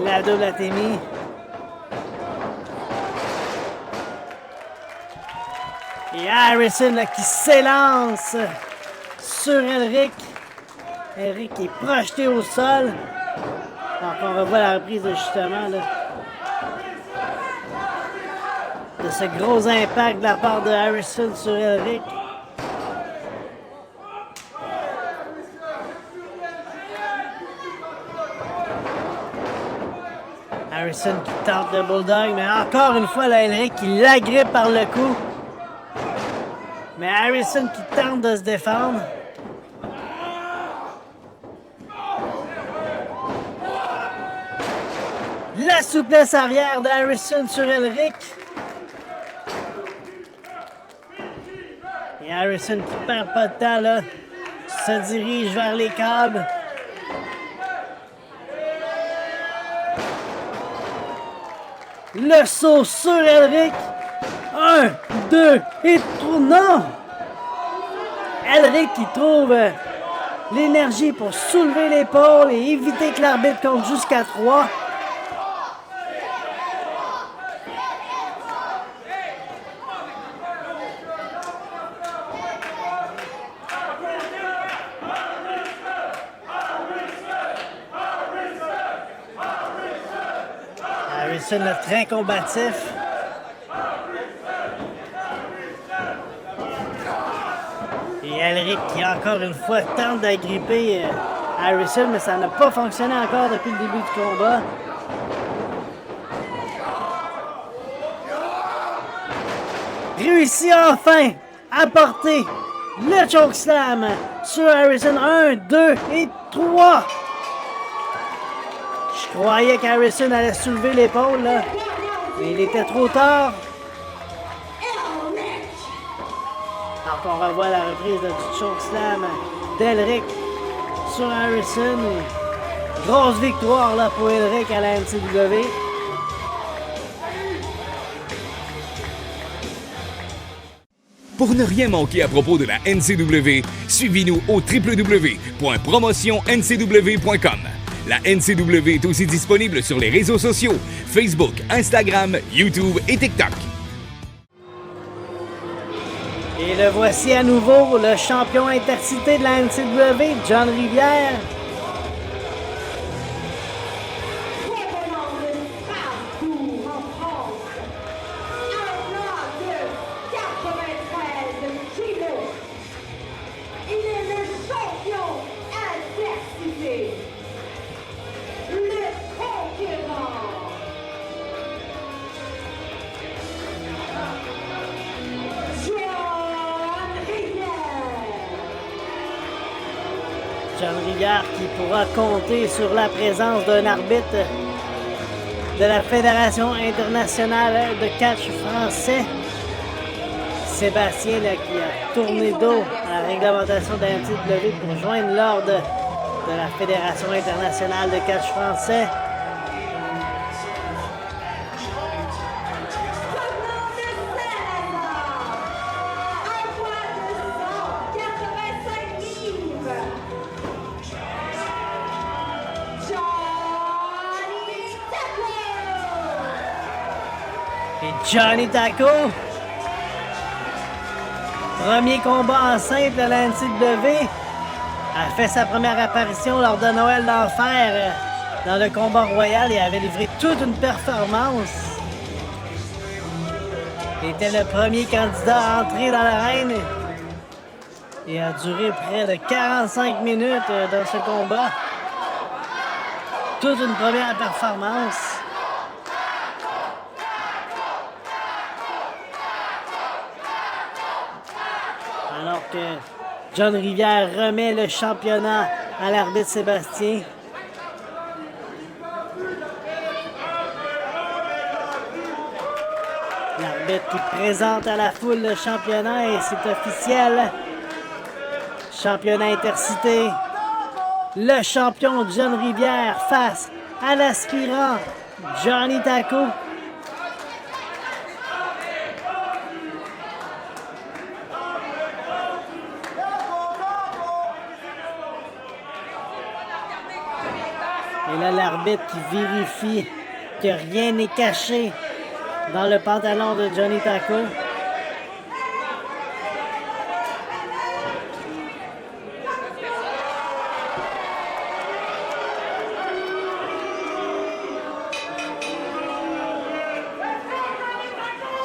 La double atémie. Et Harrison là, qui s'élance sur Elric. Elric est projeté au sol. Donc on revoit la reprise justement là, de ce gros impact de la part de Harrison sur Elric. Harrison qui tente le bulldog, mais encore une fois, là, Elric qui l'agrippe par le cou. Mais Harrison qui tente de se défendre. La souplesse arrière de Harrison sur Elric. Et Harrison qui perd pas de temps, là, se dirige vers les câbles. Le saut sur Elric. 1, 2 et 3. Non! Elric qui trouve l'énergie pour soulever l'épaule et éviter que l'arbitre compte jusqu'à 3. Harrison, le train combatif. Et Elric qui, encore une fois, tente d'agripper Harrison, mais ça n'a pas fonctionné encore depuis le début du combat. Réussit enfin à porter le chokeslam sur Harrison. 1, 2 et 3. Je croyais qu'Harrison allait soulever l'épaule, là, mais il était trop tard. Alors qu'on revoit la reprise du chokeslam d'Elric sur Harrison. Grosse victoire là, pour Elric à la NCW. Pour ne rien manquer à propos de la NCW, suivez-nous au www.promotionncw.com. La NCW est aussi disponible sur les réseaux sociaux, Facebook, Instagram, YouTube et TikTok. Et le voici à nouveau, le champion intercité de la NCW, John Rivière. John Rivière qui pourra compter sur la présence d'un arbitre de la Fédération internationale de catch français. Sébastien là, qui a tourné dos à la réglementation de la NCW pour joindre l'ordre de la Fédération internationale de catch français. Johnny Taco, premier combat en simple à la NCW, a fait sa première apparition lors de Noël d'Enfer dans le combat royal et avait livré toute une performance. Il était le premier candidat à entrer dans l'arène et a duré près de 45 minutes dans ce combat. Toute une première performance. Alors que John Rivière remet le championnat à l'arbitre Sébastien. L'arbitre qui présente à la foule le championnat et c'est officiel. Championnat intercité. Le champion John Rivière face à l'aspirant Johnny Taco. Et là, l'arbitre qui vérifie que rien n'est caché dans le pantalon de Johnny Taco.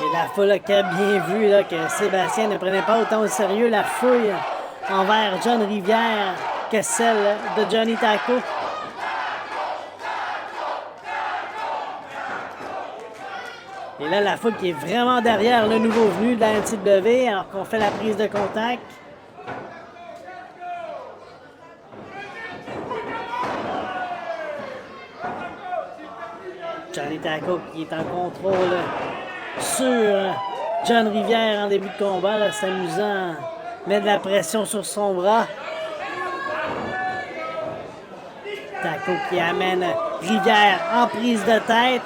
Et la foule qui a bien vu là, que Sébastien ne prenait pas autant au sérieux la fouille envers John Rivière que celle de Johnny Taco. Et là, la foule qui est vraiment derrière le nouveau venu de la NCW alors qu'on fait la prise de contact. Johnny Taco qui est en contrôle sur John Rivière en début de combat, là, s'amusant, met de la pression sur son bras. Taco qui amène Rivière en prise de tête.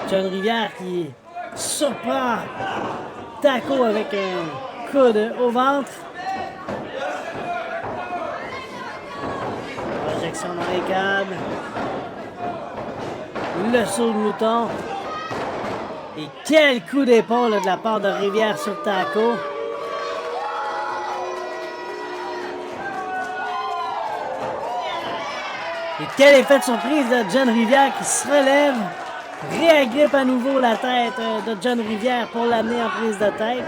John Rivière qui surprend Taco avec un coude au ventre. Projection dans les câbles. Le saut de mouton. Et quel coup d'épaule de la part de Rivière sur Taco. Et quel effet de surprise de John Rivière qui se relève, réagrippe à nouveau la tête de John Rivière pour l'amener en prise de tête.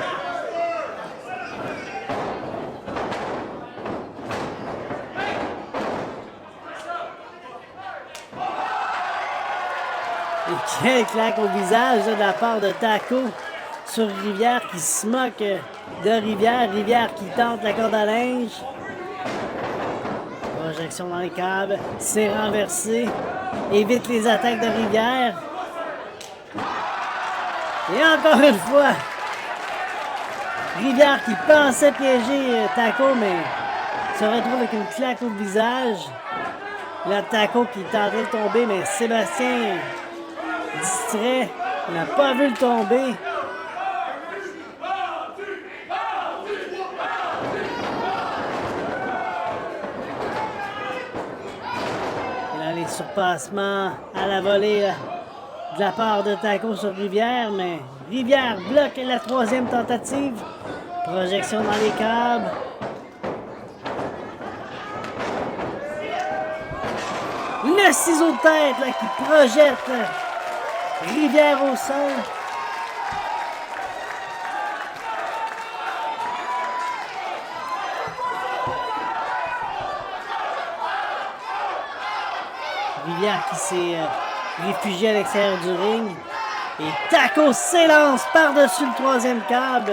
Et quel claque au visage de la part de Taco sur Rivière qui se moque de Rivière. Rivière qui tente la corde à linge. Projection dans les câbles. C'est renversé. Évite les attaques de Rivière. Et encore une fois, Rivière qui pensait piéger Taco, mais se retrouve avec une claque au visage. Là, Taco qui tentait de tomber, mais Sébastien, distrait, n'a pas vu le tomber. Et là, les surpassements à la volée de la part de Taco sur Rivière, mais Rivière bloque la troisième tentative. Projection dans les câbles. Le ciseau de tête là, qui projette Rivière au sol. Rivière qui s'est réfugié à l'extérieur du ring. Et Taco s'élance par-dessus le troisième câble,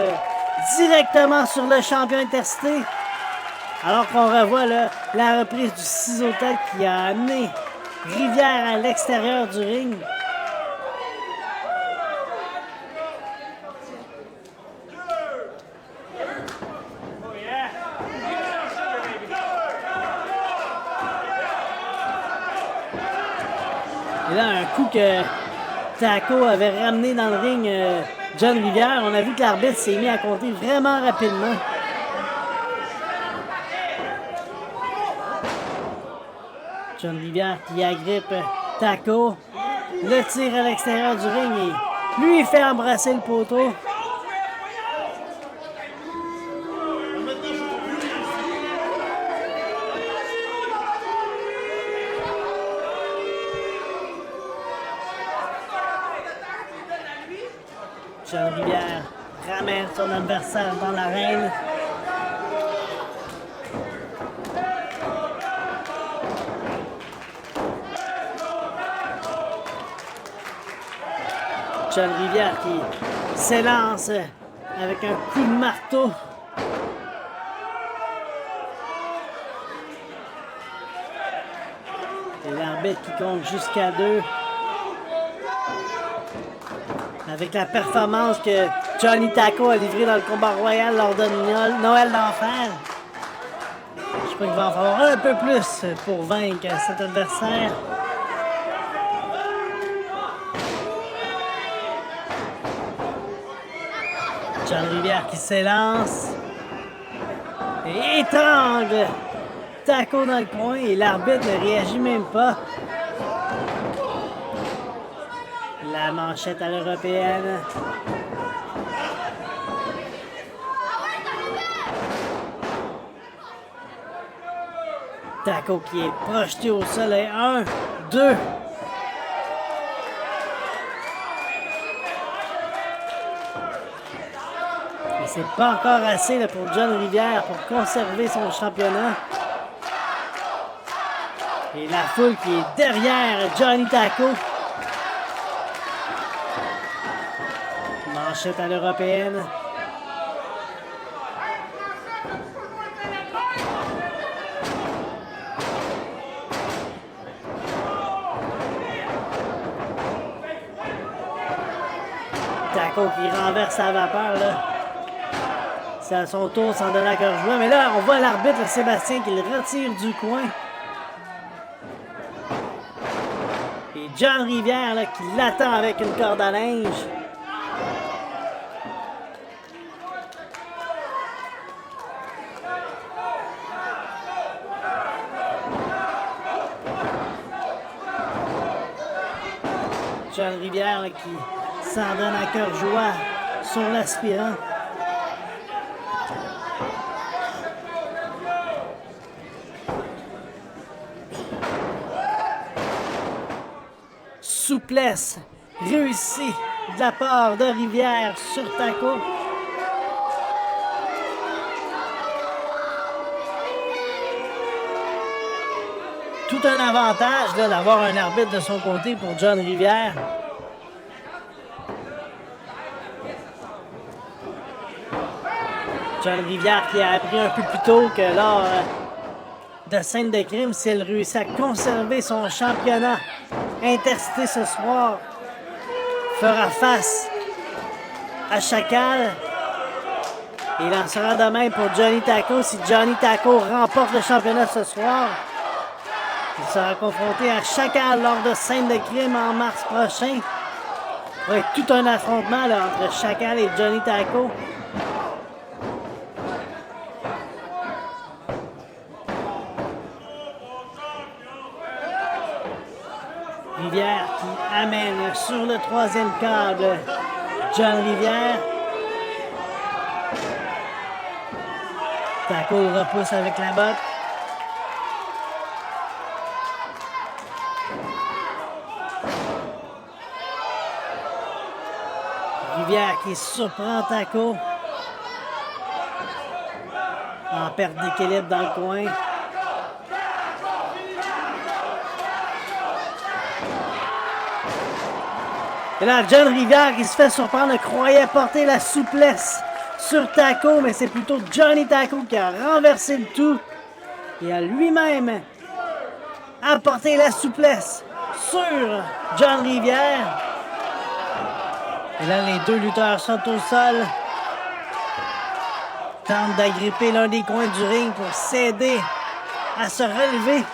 directement sur le champion intercité. Alors qu'on revoit là, la reprise du ciseau de tête qui a amené Rivière à l'extérieur du ring. Et là, un coup que Taco avait ramené dans le ring John Rivière, on a vu que l'arbitre s'est mis à compter vraiment rapidement. John Rivière qui agrippe Taco, le tire à l'extérieur du ring et lui fait embrasser le poteau. John Rivière ramène son adversaire dans l'arène. John Rivière qui s'élance avec un coup de marteau. Et l'arbitre qui compte jusqu'à 2. Avec la performance que Johnny Taco a livrée dans le combat royal lors de Noël d'Enfer. Je crois qu'il va en falloir un peu plus pour vaincre cet adversaire. John Rivière qui s'élance et étrangle Taco dans le coin et l'arbitre ne réagit même pas. La manchette à l'européenne. Taco qui est projeté au sol et 1, 2. Mais c'est pas encore assez là, pour John Rivière pour conserver son championnat. Et la foule qui est derrière Johnny Taco. Manchette à l'européenne. Taco qui renverse la vapeur là. C'est à son tour sans donner à cœur joie. Mais là, on voit l'arbitre Sébastien qui le retire du coin. Et John Rivière là, qui l'attend avec une corde à linge. John Rivière là, qui s'en donne à cœur joie sur l'aspirant. souplesse réussie de la part de Rivière sur Taco. Tout un avantage là, d'avoir un arbitre de son côté pour John Rivière. John Rivière qui a appris un peu plus tôt que lors de scène de crime, s'il réussit à conserver son championnat Intercité ce soir, fera face à Chacal. Il en sera de même pour Johnny Taco. Si Johnny Taco remporte le championnat ce soir, il sera confronté à Chacal lors de scène de crime en mars prochain. Ça va être tout un affrontement là, entre Chacal et Johnny Taco. Rivière qui amène sur le troisième câble John Rivière. Taco le repousse avec la botte. Rivière qui surprend Taco. En perte d'équilibre dans le coin. Et là, John Rivière qui se fait surprendre, croyait porter la souplesse sur Taco, mais c'est plutôt Johnny Taco qui a renversé le tout. Il a lui-même apporté la souplesse sur John Rivière. Et là, les deux lutteurs sont au sol. Tentent d'agripper l'un des coins du ring pour s'aider à se relever.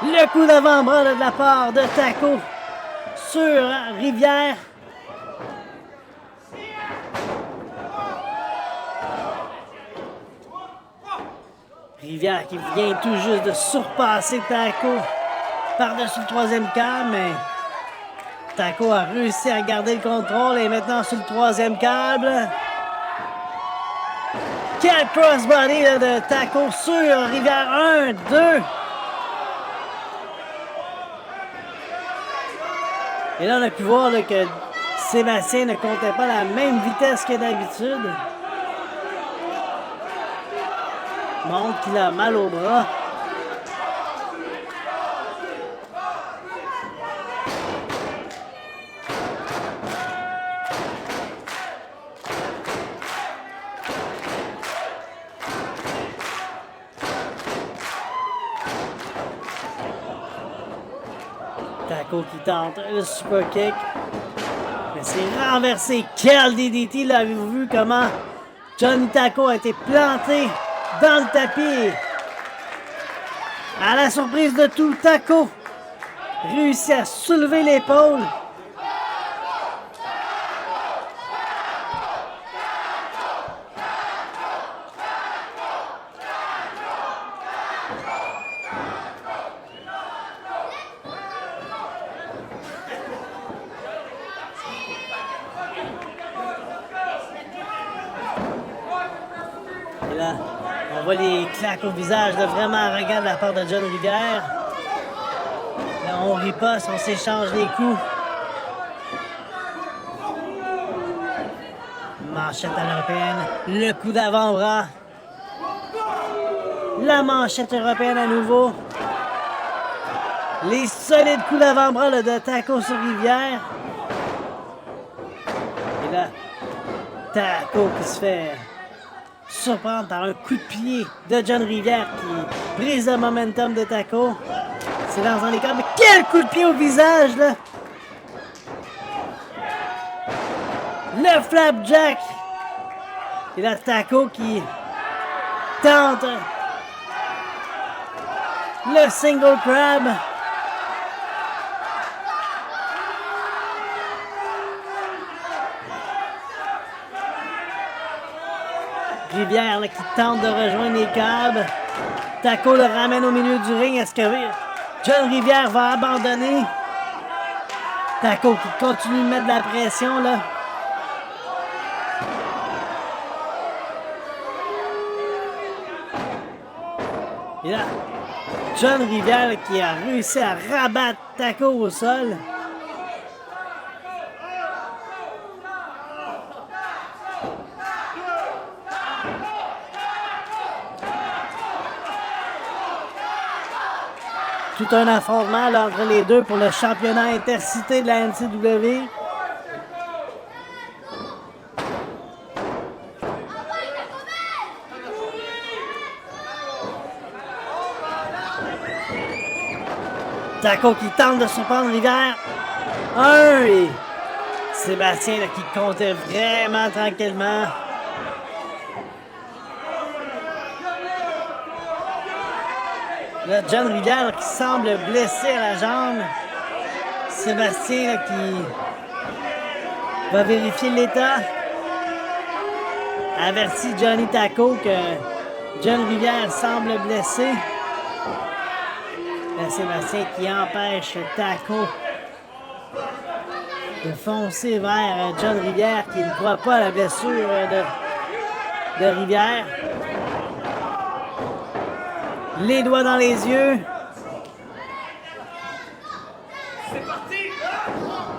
Le coup d'avant-bras de la part de Taco sur Rivière. Rivière qui vient tout juste de surpasser Taco par-dessus le troisième câble, mais Taco a réussi à garder le contrôle et est maintenant sur le troisième câble. Quel crossbody là, de Taco sur Rivière. 1, 2. Et là, on a pu voir là, que Sébastien ne comptait pas la même vitesse que d'habitude. Montre qu'il a mal au bras. Taco qui tente le super kick. Mais c'est renversé. Quel DDT! L'avez-vous vu comment Johnny Taco a été planté dans le tapis? À la surprise de tout, Taco réussit à soulever l'épaule. Et là, on voit les claques au visage de vraiment arrogant de la part de John Rivière. Là, on riposte, on s'échange les coups. Manchette à l'européenne, le coup d'avant-bras. La manchette européenne à nouveau. Les solides coups d'avant-bras là, de Taco sur Rivière. Et là, Taco qui se fait surprendre par un coup de pied de John Rivière qui brise le momentum de Taco. C'est dans les câbles. Mais quel coup de pied au visage, là! Le flapjack! Et là, Taco qui tente le single crab. Rivière là, qui tente de rejoindre les câbles. Taco le ramène au milieu du ring. Est-ce que John Rivière va abandonner? Taco qui continue de mettre de la pression là. Et là, John Rivière qui a réussi à rabattre Taco au sol. Tout un affrontement là, entre les deux pour le championnat intercité de la NCW. Taco qui tente de surprendre Rivière. Et Sébastien là, qui comptait vraiment tranquillement. Là, John Rivière là, qui semble blessé à la jambe. Sébastien là, qui va vérifier l'état. Avertit Johnny Taco que John Rivière semble blessé. Là, Sébastien qui empêche Taco de foncer vers John Rivière qui ne croit pas à la blessure de Rivière. Les doigts dans les yeux. C'est parti!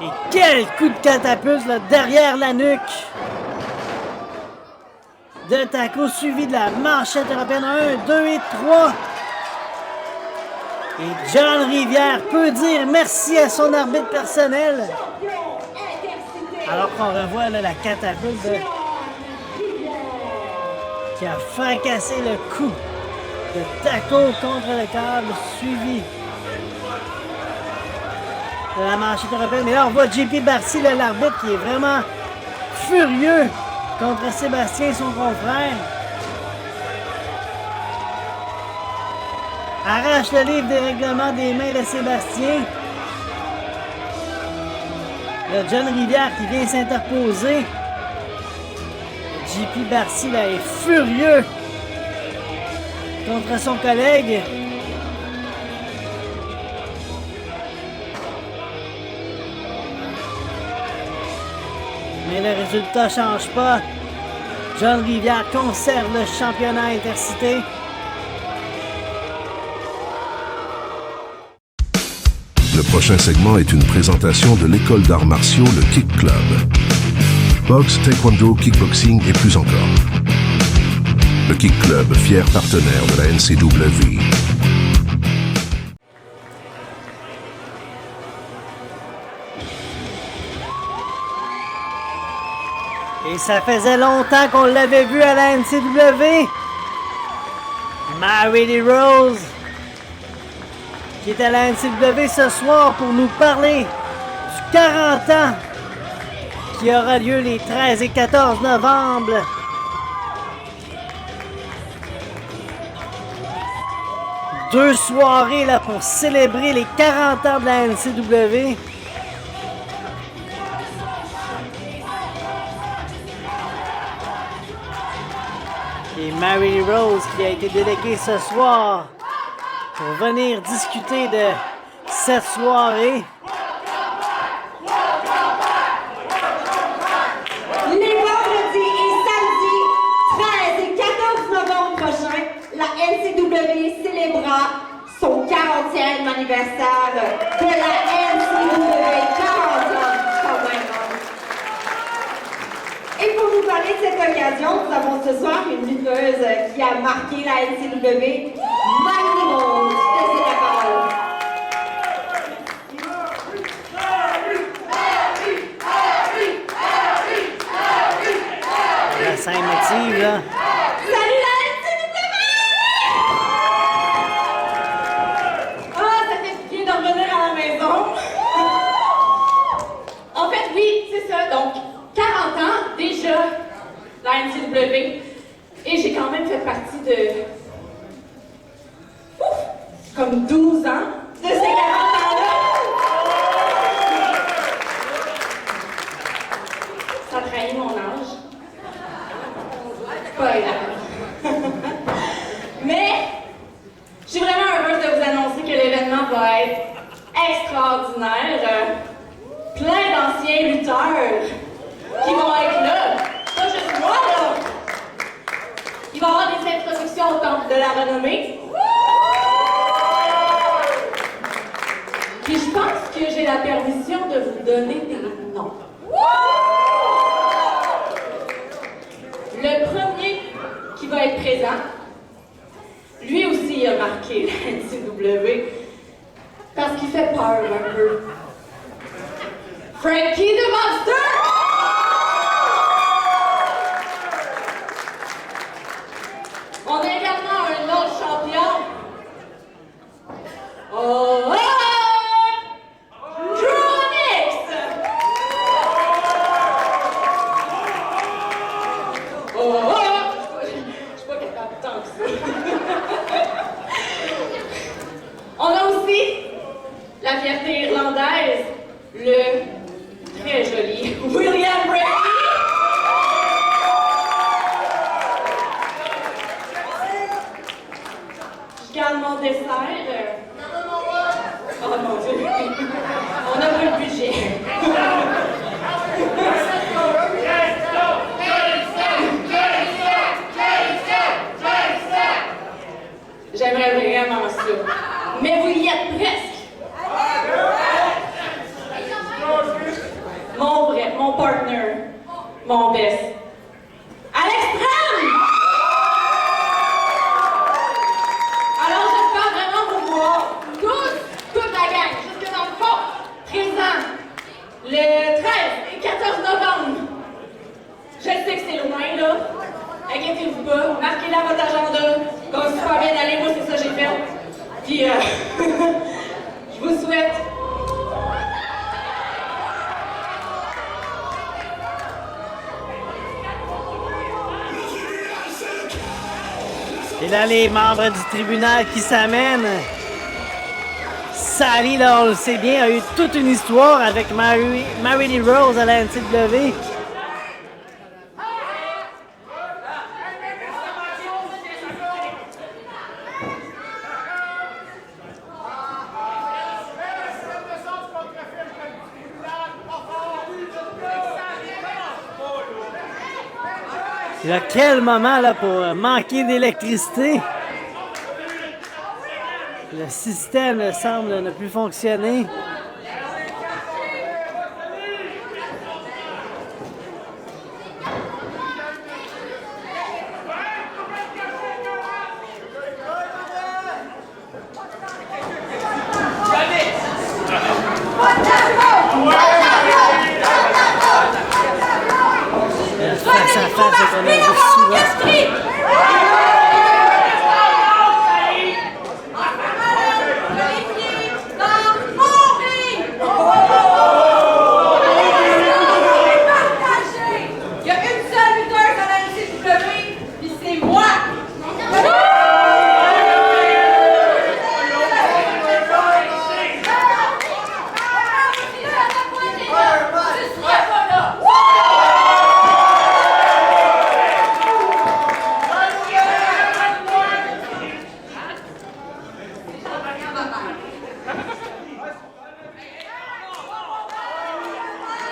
Et quel coup de catapulte là, derrière la nuque de Taco, suivi de la manchette européenne. 1, 2 et 3. Et John Rivière peut dire merci à son arbitre personnel. Alors qu'on revoit là, la catapulte qui a fracassé le coup de Taco contre le câble, suivi de la manchette européenne. Mais là, on voit JP Barcy, l'arbitre, qui est vraiment furieux contre Sébastien, son confrère. Arrache le livre des règlements des mains de Sébastien. Le John Rivière qui vient s'interposer. JP Barcy là, est furieux contre son collègue. Mais le résultat ne change pas. John Rivière conserve le championnat intercité. Le prochain segment est une présentation de l'école d'arts martiaux, le Kick Club. Boxe, taekwondo, kickboxing et plus encore. Le Kick Club, fier partenaire de la NCW. Et ça faisait longtemps qu'on l'avait vu à la NCW. Mary Lee Rose, qui est à la NCW ce soir pour nous parler du 40 ans qui aura lieu les 13 et 14 novembre. Deux soirées là, pour célébrer les 40 ans de la NCW. Et Mary Lee Rose qui a été déléguée ce soir pour venir discuter de cette soirée. Les vendredis et samedis 13 et 14 novembre prochains, la NCW célébrera son 40e anniversaire de la NCW. 40 ans, quand même. Et pour nous parler de cette occasion, nous avons ce soir une lutteuse qui a marqué la NCW, Mary Rose. Je te laisse la parole. La scène motive, là. Salut la NCW! Ah, ça fait du bien de revenir à la maison. En fait, oui, c'est ça. Donc, 40 ans déjà, la NCW. Et j'ai quand même fait partie de... Ouf! Comme 12 ans de ces 40 ans-là. Ça trahit mon âge. Pas grave. Mais, je suis vraiment heureuse de vous annoncer que l'événement va être extraordinaire. Plein d'anciens lutteurs qui vont être là. Pas juste moi, là. Il va y avoir des introductions au temple de la renommée. pense que j'ai la permission de vous donner des noms. Le premier qui va être présent, lui aussi a marqué la NCW parce qu'il fait peur un peu. Frankie the Monster! On a également un autre champion. Oh! Dronix! Oh! Je suis pas capable tant que ça. On a aussi la fierté irlandaise, le très joli William Brady. Je garde mon dessert. Oh mon Dieu. On a pas le budget. J'aimerais vraiment ça. Mais vous y êtes presque. Mon partner, mon best. À l'extrême! Alors j'espère vraiment vous voir, toute la gang, jusque dans le fond, présent, le 13 et 14 novembre. Je sais que c'est loin, là. Inquiétez-vous pas, marquez-la votre agenda. Va super bien aller, moi c'est ça que j'ai fait. Puis, je vous souhaite. Et là, les membres du tribunal qui s'amènent. Sally, là, on le sait bien, a eu toute une histoire avec Mary Lee Rose à la NCW. Il y a quel moment là pour manquer d'électricité? Le système semble ne plus fonctionner. Face à face qu'on a vu souvent. Il y a une seule lutteuse à la NCW, puis c'est moi!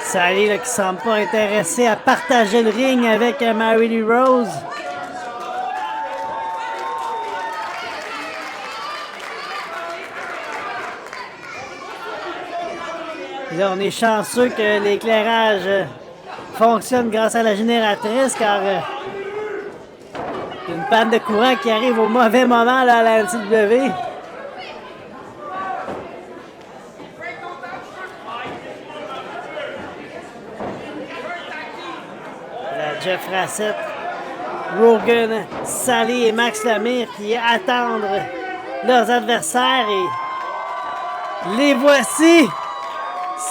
Sally là, qui semble pas intéressée à partager le ring avec Mary Lee Rose. Là, on est chanceux que l'éclairage fonctionne grâce à la génératrice car il y a une panne de courant qui arrive au mauvais moment là, à la NCW. Jeff Rassett, Rogan, Sally et Max Lemire qui attendent leurs adversaires et les voici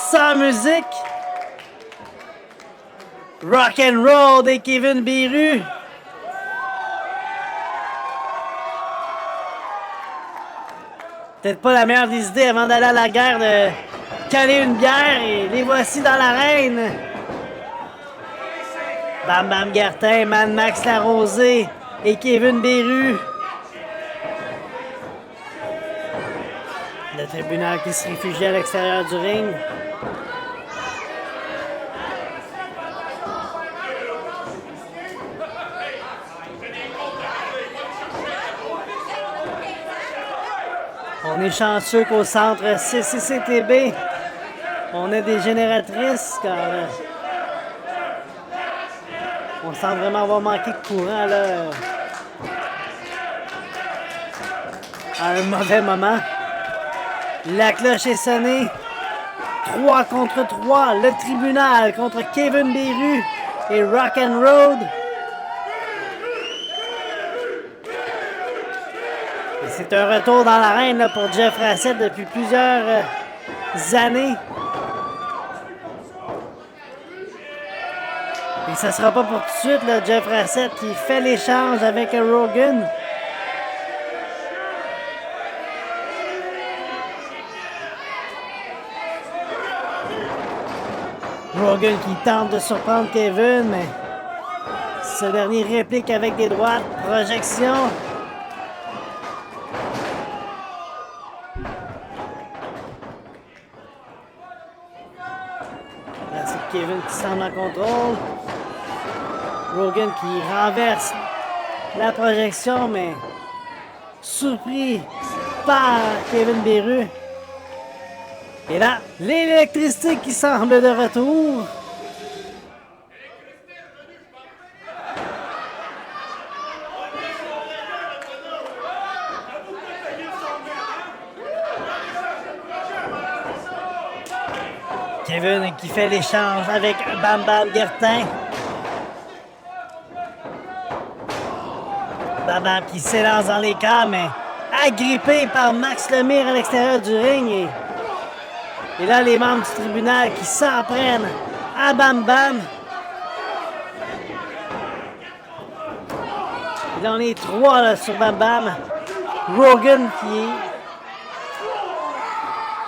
sans musique. Rock and Roll et Kevin Beru. Peut-être pas la meilleure des idées avant d'aller à la guerre de caler une bière et les voici dans l'arène. Bam Bam Gartin, Mad Max Larosée et Kevin Beru. Le tribunal qui se réfugie à l'extérieur du ring. On On est chanceux qu'au centre CCCTB, on a des génératrices car on semble vraiment avoir manqué de courant là, à un mauvais moment. La cloche est sonnée. 3 contre 3. Le tribunal contre Kevin Beru et Rock and Road. Et c'est un retour dans l'arène là, pour Jeff Rassett depuis plusieurs années. Et ça sera pas pour tout de suite, là, Jeff Rassett qui fait l'échange avec Rogan. Rogan qui tente de surprendre Kevin, mais ce dernier réplique avec des droites, projection. Là, c'est Kevin qui semble en contrôle. Rogan qui renverse la projection, mais surpris par Kevin Beru. Et là, l'électricité qui semble de retour. Kevin qui fait l'échange avec Bam Bam Guertin. Bam Bam qui s'élance dans les cas, mais agrippé par Max Lemire à l'extérieur du ring. Et là, les membres du tribunal qui s'en prennent à Bam Bam. Et là, on est 3 là, sur Bam Bam. Rogan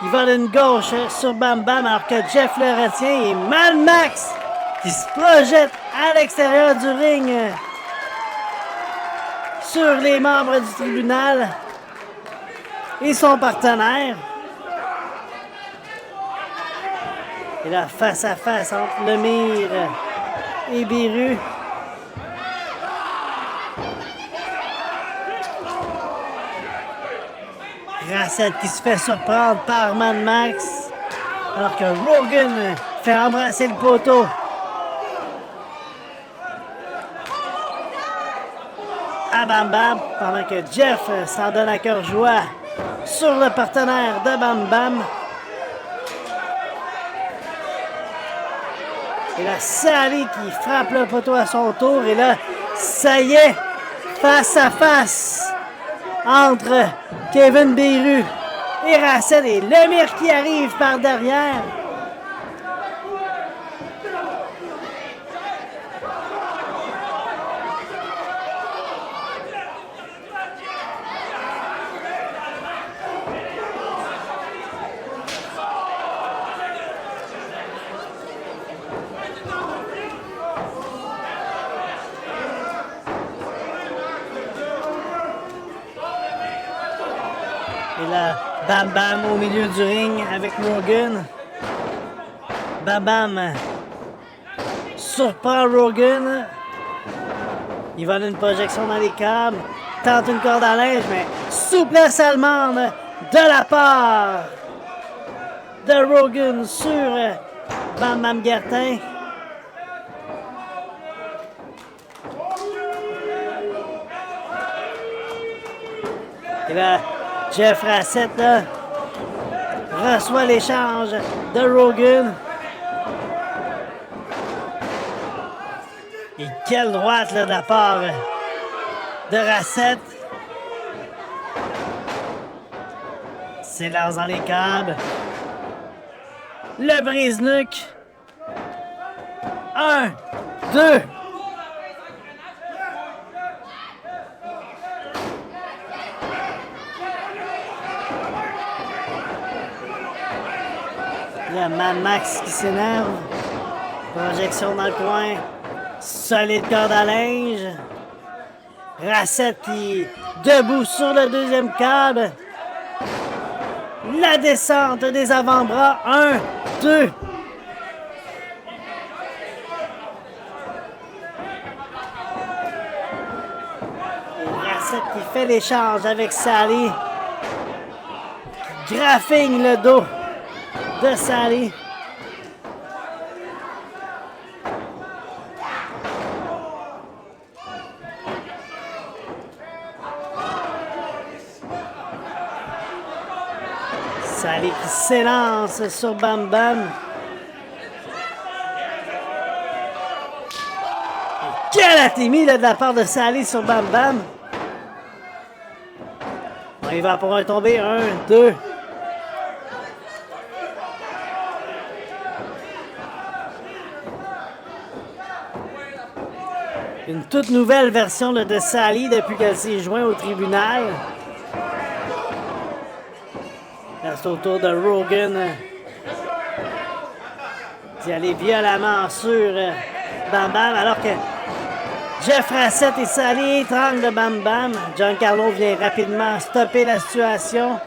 il va d'une gauche sur Bam Bam alors que Jeff le retient et Mad Max qui se projette à l'extérieur du ring sur les membres du tribunal et son partenaire. Et là, face à face entre Lemire et Beru. Rassett qui se fait surprendre par Mad Max. Alors que Rogan fait embrasser le poteau. À Bam Bam, pendant que Jeff s'en donne à cœur joie sur le partenaire de Bam Bam. Et là, Sally qui frappe le poteau à son tour. Et là, ça y est, face à face entre Kevin Beru et Rassett et Lemire qui arrive par derrière. Et là, Bam Bam au milieu du ring avec Rogan. Bam Bam surprend Rogan. Il va d'une projection dans les câbles. Tente une corde à linge, mais souplesse allemande de la part de Rogan sur Bam Bam Guertin. Et là, Jeff Rassett là, reçoit l'échange de Rogan. Et quelle droite là, de la part de Rassett. S'élance dans les câbles. Le brise-nuque. 1, 2. Il y a Mad Max qui s'énerve. Projection dans le coin. Solide corde à linge. Rassett qui debout sur le deuxième câble. La descente des avant-bras. 1, 2. Et Rassett qui fait l'échange avec Sally. graphigne le dos de Sally. Sally qui s'élance sur Bam Bam. Quelle atémie là, de la part de Sally sur Bam Bam. Il va pour un tomber. 1, 2. Une toute nouvelle version là, de Sally depuis qu'elle s'est jointe au tribunal. Là, c'est au tour de Rogan d'y aller violemment sur Bam Bam alors que Jeff Rassett et Sally étranglent Bam Bam. Giancarlo vient rapidement stopper la situation.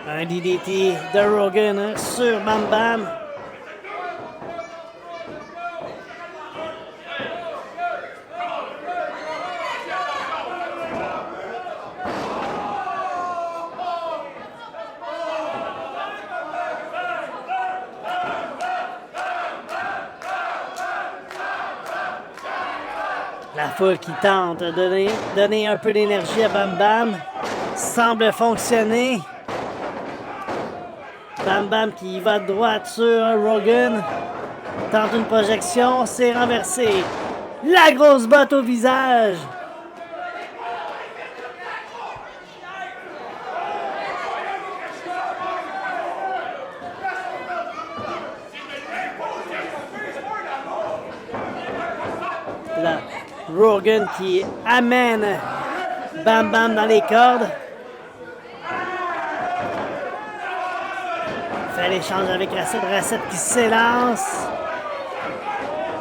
Un DDT de Rogan sur Bam Bam. La foule qui tente de donner un peu d'énergie à Bam Bam semble fonctionner. Bam Bam qui va de droite sur Rogan. Tente une projection, c'est renversé. La grosse botte au visage. Là, Rogan qui amène Bam Bam dans les cordes. Fait l'échange avec Rassett. Rassett qui s'élance.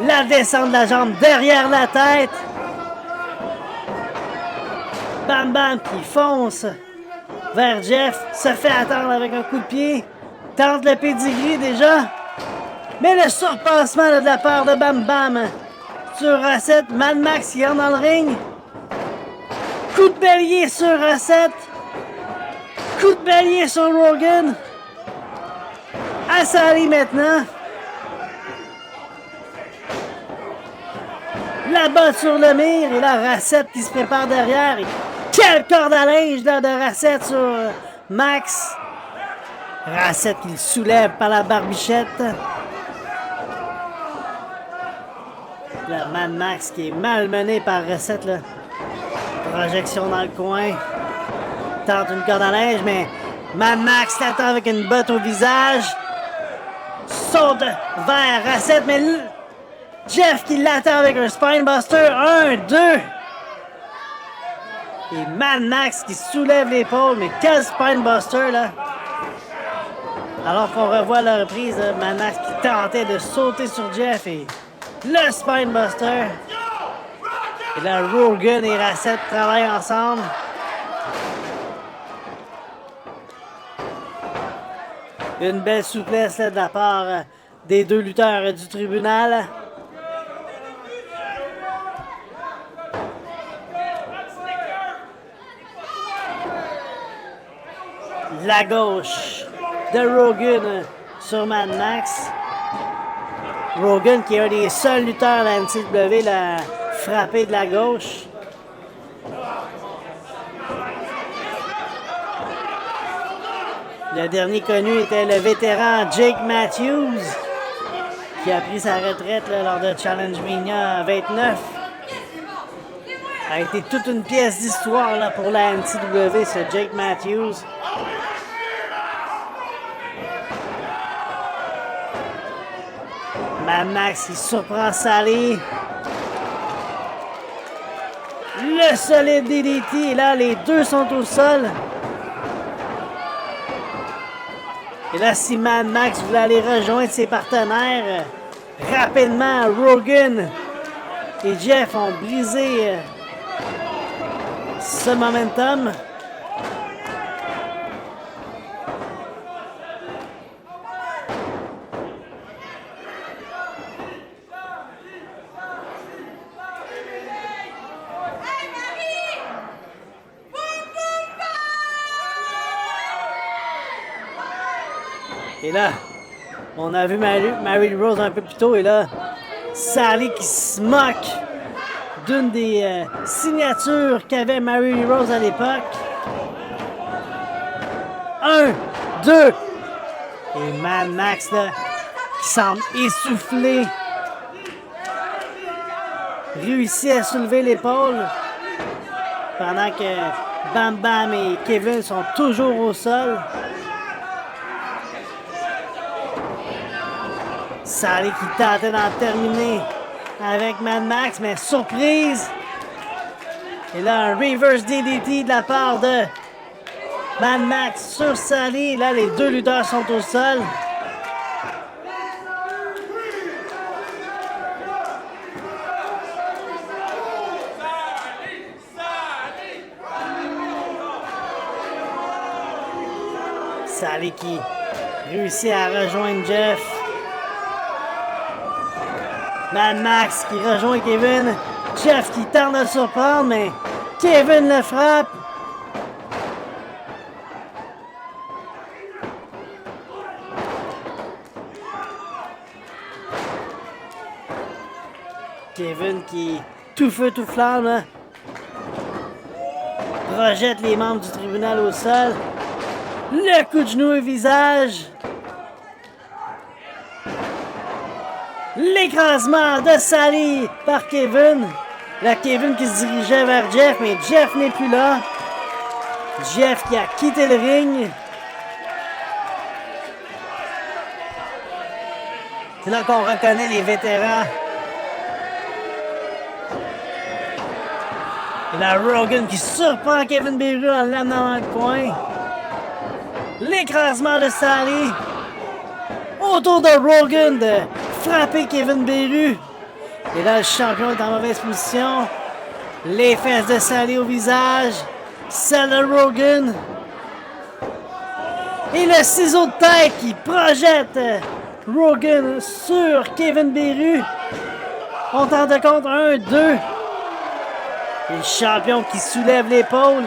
La descente de la jambe derrière la tête. Bam Bam qui fonce vers Jeff. Se fait attendre avec un coup de pied. Tente le pedigree déjà. Mais le surpassement là, de la part de Bam Bam sur Rassett. Mad Max qui entre dans le ring. Coup de bélier sur Rassett. Coup de bélier sur Rogan. À Sally maintenant. La botte sur le mur. Et là, Rassett qui se prépare derrière. Et quelle corde à linge là, de Rassett sur Max. Rassett qui le soulève par la barbichette. La Mad Max qui est malmené par Rassett. Là. Projection dans le coin. Tente une corde à linge, mais Mad Max l'attend avec une botte au visage. Saute vers Rassett, mais Jeff qui l'attend avec un Spinebuster. 1, 2. Et Mad Max qui soulève l'épaule, mais quel Spinebuster là. Alors qu'on revoit la reprise, Mad Max qui tentait de sauter sur Jeff et le Spinebuster. Et là, Rogan et Rassett travaillent ensemble. Une belle souplesse là, de la part des deux lutteurs du tribunal. La gauche de Rogan sur Mad Max. Rogan qui est un des seuls lutteurs de la NCW à frapper de la gauche. Le dernier connu était le vétéran Jake Matthews, qui a pris sa retraite là, lors de Challenge Mania 29. A été toute une pièce d'histoire là, pour la NCW, ce Jake Matthews. Mad Max qui surprend Sally. Le solide DDT, là, les deux sont au sol. Et là, si Mad Max voulait aller rejoindre ses partenaires, rapidement, Rogan et Jeff ont brisé ce momentum. Et là, on a vu Mary Rose un peu plus tôt, et là, Sally qui se moque d'une des signatures qu'avait Mary Rose à l'époque. 1, 2. Et Mad Max, là, qui semble essoufflé, réussit à soulever l'épaule pendant que Bam Bam et Kevin sont toujours au sol. Sally qui tentait d'en terminer avec Mad Max, mais surprise! Et là, un reverse DDT de la part de Mad Max sur Sally. Là, les deux lutteurs sont au sol. Sally qui réussit à rejoindre Jeff. Mad Max qui rejoint Kevin. Jeff qui tente de le surprendre, mais Kevin le frappe. Kevin qui, tout feu tout flamme, là, projette les membres du tribunal au sol. Le coup de genou au visage. L'écrasement de Sally par Kevin. Là, Kevin qui se dirigeait vers Jeff, mais Jeff n'est plus là. Jeff qui a quitté le ring. C'est là qu'on reconnaît les vétérans. Et là, Rogan qui surprend Kevin Beru en l'amenant dans le coin. L'écrasement de Sally. Autour de Rogan de frapper Kevin Beru. Et là, le champion est en mauvaise position. Les fesses de Sally au visage. Celle de Rogan. Et le ciseau de tête qui projette Rogan sur Kevin Beru. On tente de compte 1, 2. Et le champion qui soulève l'épaule.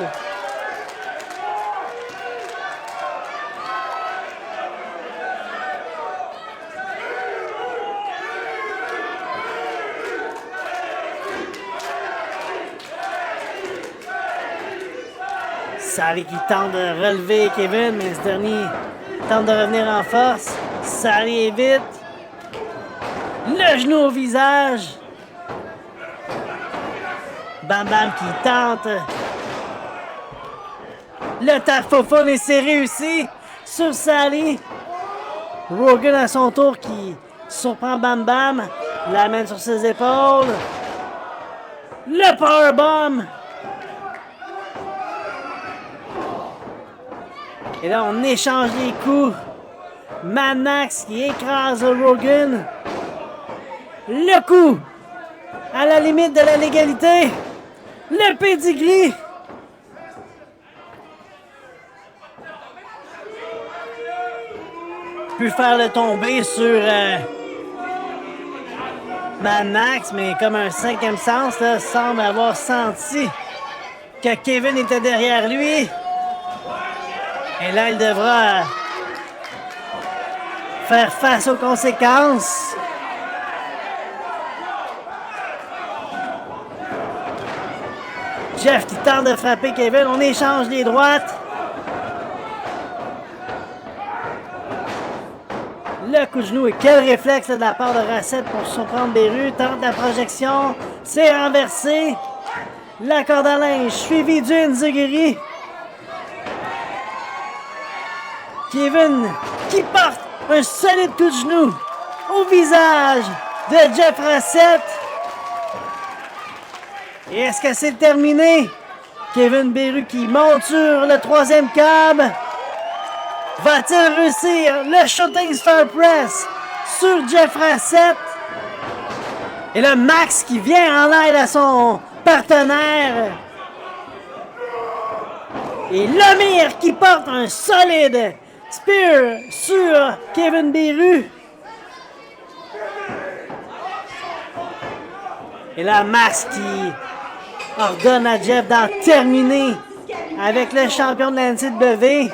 Sally qui tente de relever Kevin, mais ce dernier tente de revenir en force. Sally évite. Le genou au visage. Bam Bam qui tente. Le tafophone et c'est réussi sur Sally. Rogan à son tour qui surprend Bam Bam. L'amène sur ses épaules. Le powerbomb. Et là, on échange les coups. Mad Max qui écrase Rogan. Le coup à la limite de la légalité. Le pedigree. Pu faire le tomber sur Mad Max, mais comme un cinquième sens, là, semble avoir senti que Kevin était derrière lui. Et là, il devra faire face aux conséquences. Jeff qui tente de frapper Kevin. On échange les droites. Le coup de genou et quel réflexe de la part de Racette pour surprendre Beru. Tente la projection. C'est renversé. La corde à linge suivie du Enziguri. Kevin qui porte un solide coup de genou au visage de Jeff Racette. Et est-ce que c'est terminé? Kevin Beru qui monte sur le troisième câble. Va-t-il réussir le Shooting Star Press sur Jeff Racette? Et le Max qui vient en aide à son partenaire. Et Lemire qui porte un solide Spear sur Kevin Beru. Et là, Max qui ordonne à Jeff d'en terminer avec le champion de la NCW.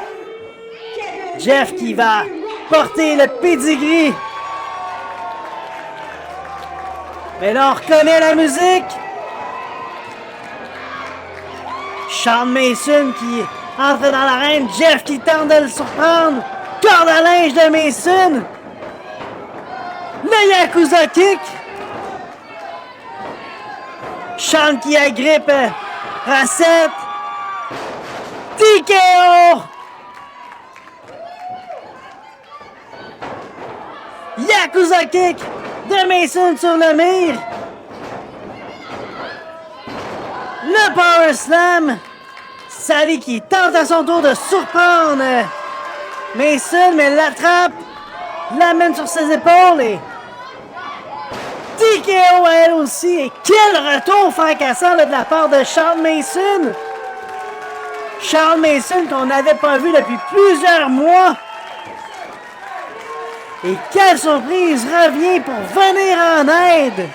Jeff qui va porter le pedigree. Mais là, on reconnaît la musique. Sean Mason qui entre dans l'arène. Jeff qui tente de le surprendre. Corde à linge de Mason. Le Yakuza Kick. Sean qui agrippe Racette. TKO. Yakuza Kick de Mason sur le mur. Le Power Slam. Sally qui tente à son tour de surprendre Mason, mais l'attrape, l'amène sur ses épaules et TKO à elle aussi. Et quel retour fracassant là, de la part de Sean Mason. Sean Mason qu'on n'avait pas vu depuis plusieurs mois. Et quelle surprise revient pour venir en aide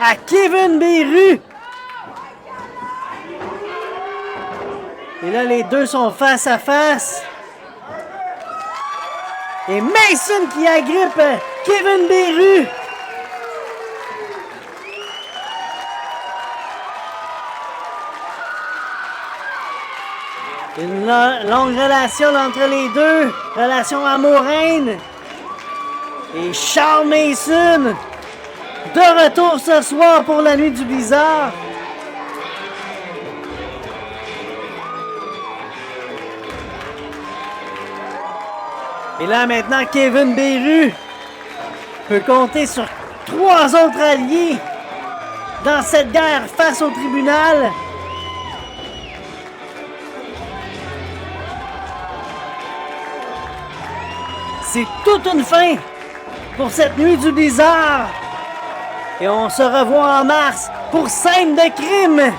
à Kevin Beru. Et là, les deux sont face à face. Et Mason qui agrippe Kevin Beru. Une longue relation entre les deux. Relation amoureuse. Et Sean Mason de retour ce soir pour la nuit du Blizzard. Et là maintenant, Kevin Beru peut compter sur 3 autres alliés dans cette guerre face au tribunal. C'est toute une fin pour cette nuit du Blizzard. Et on se revoit en mars pour Scène de crime.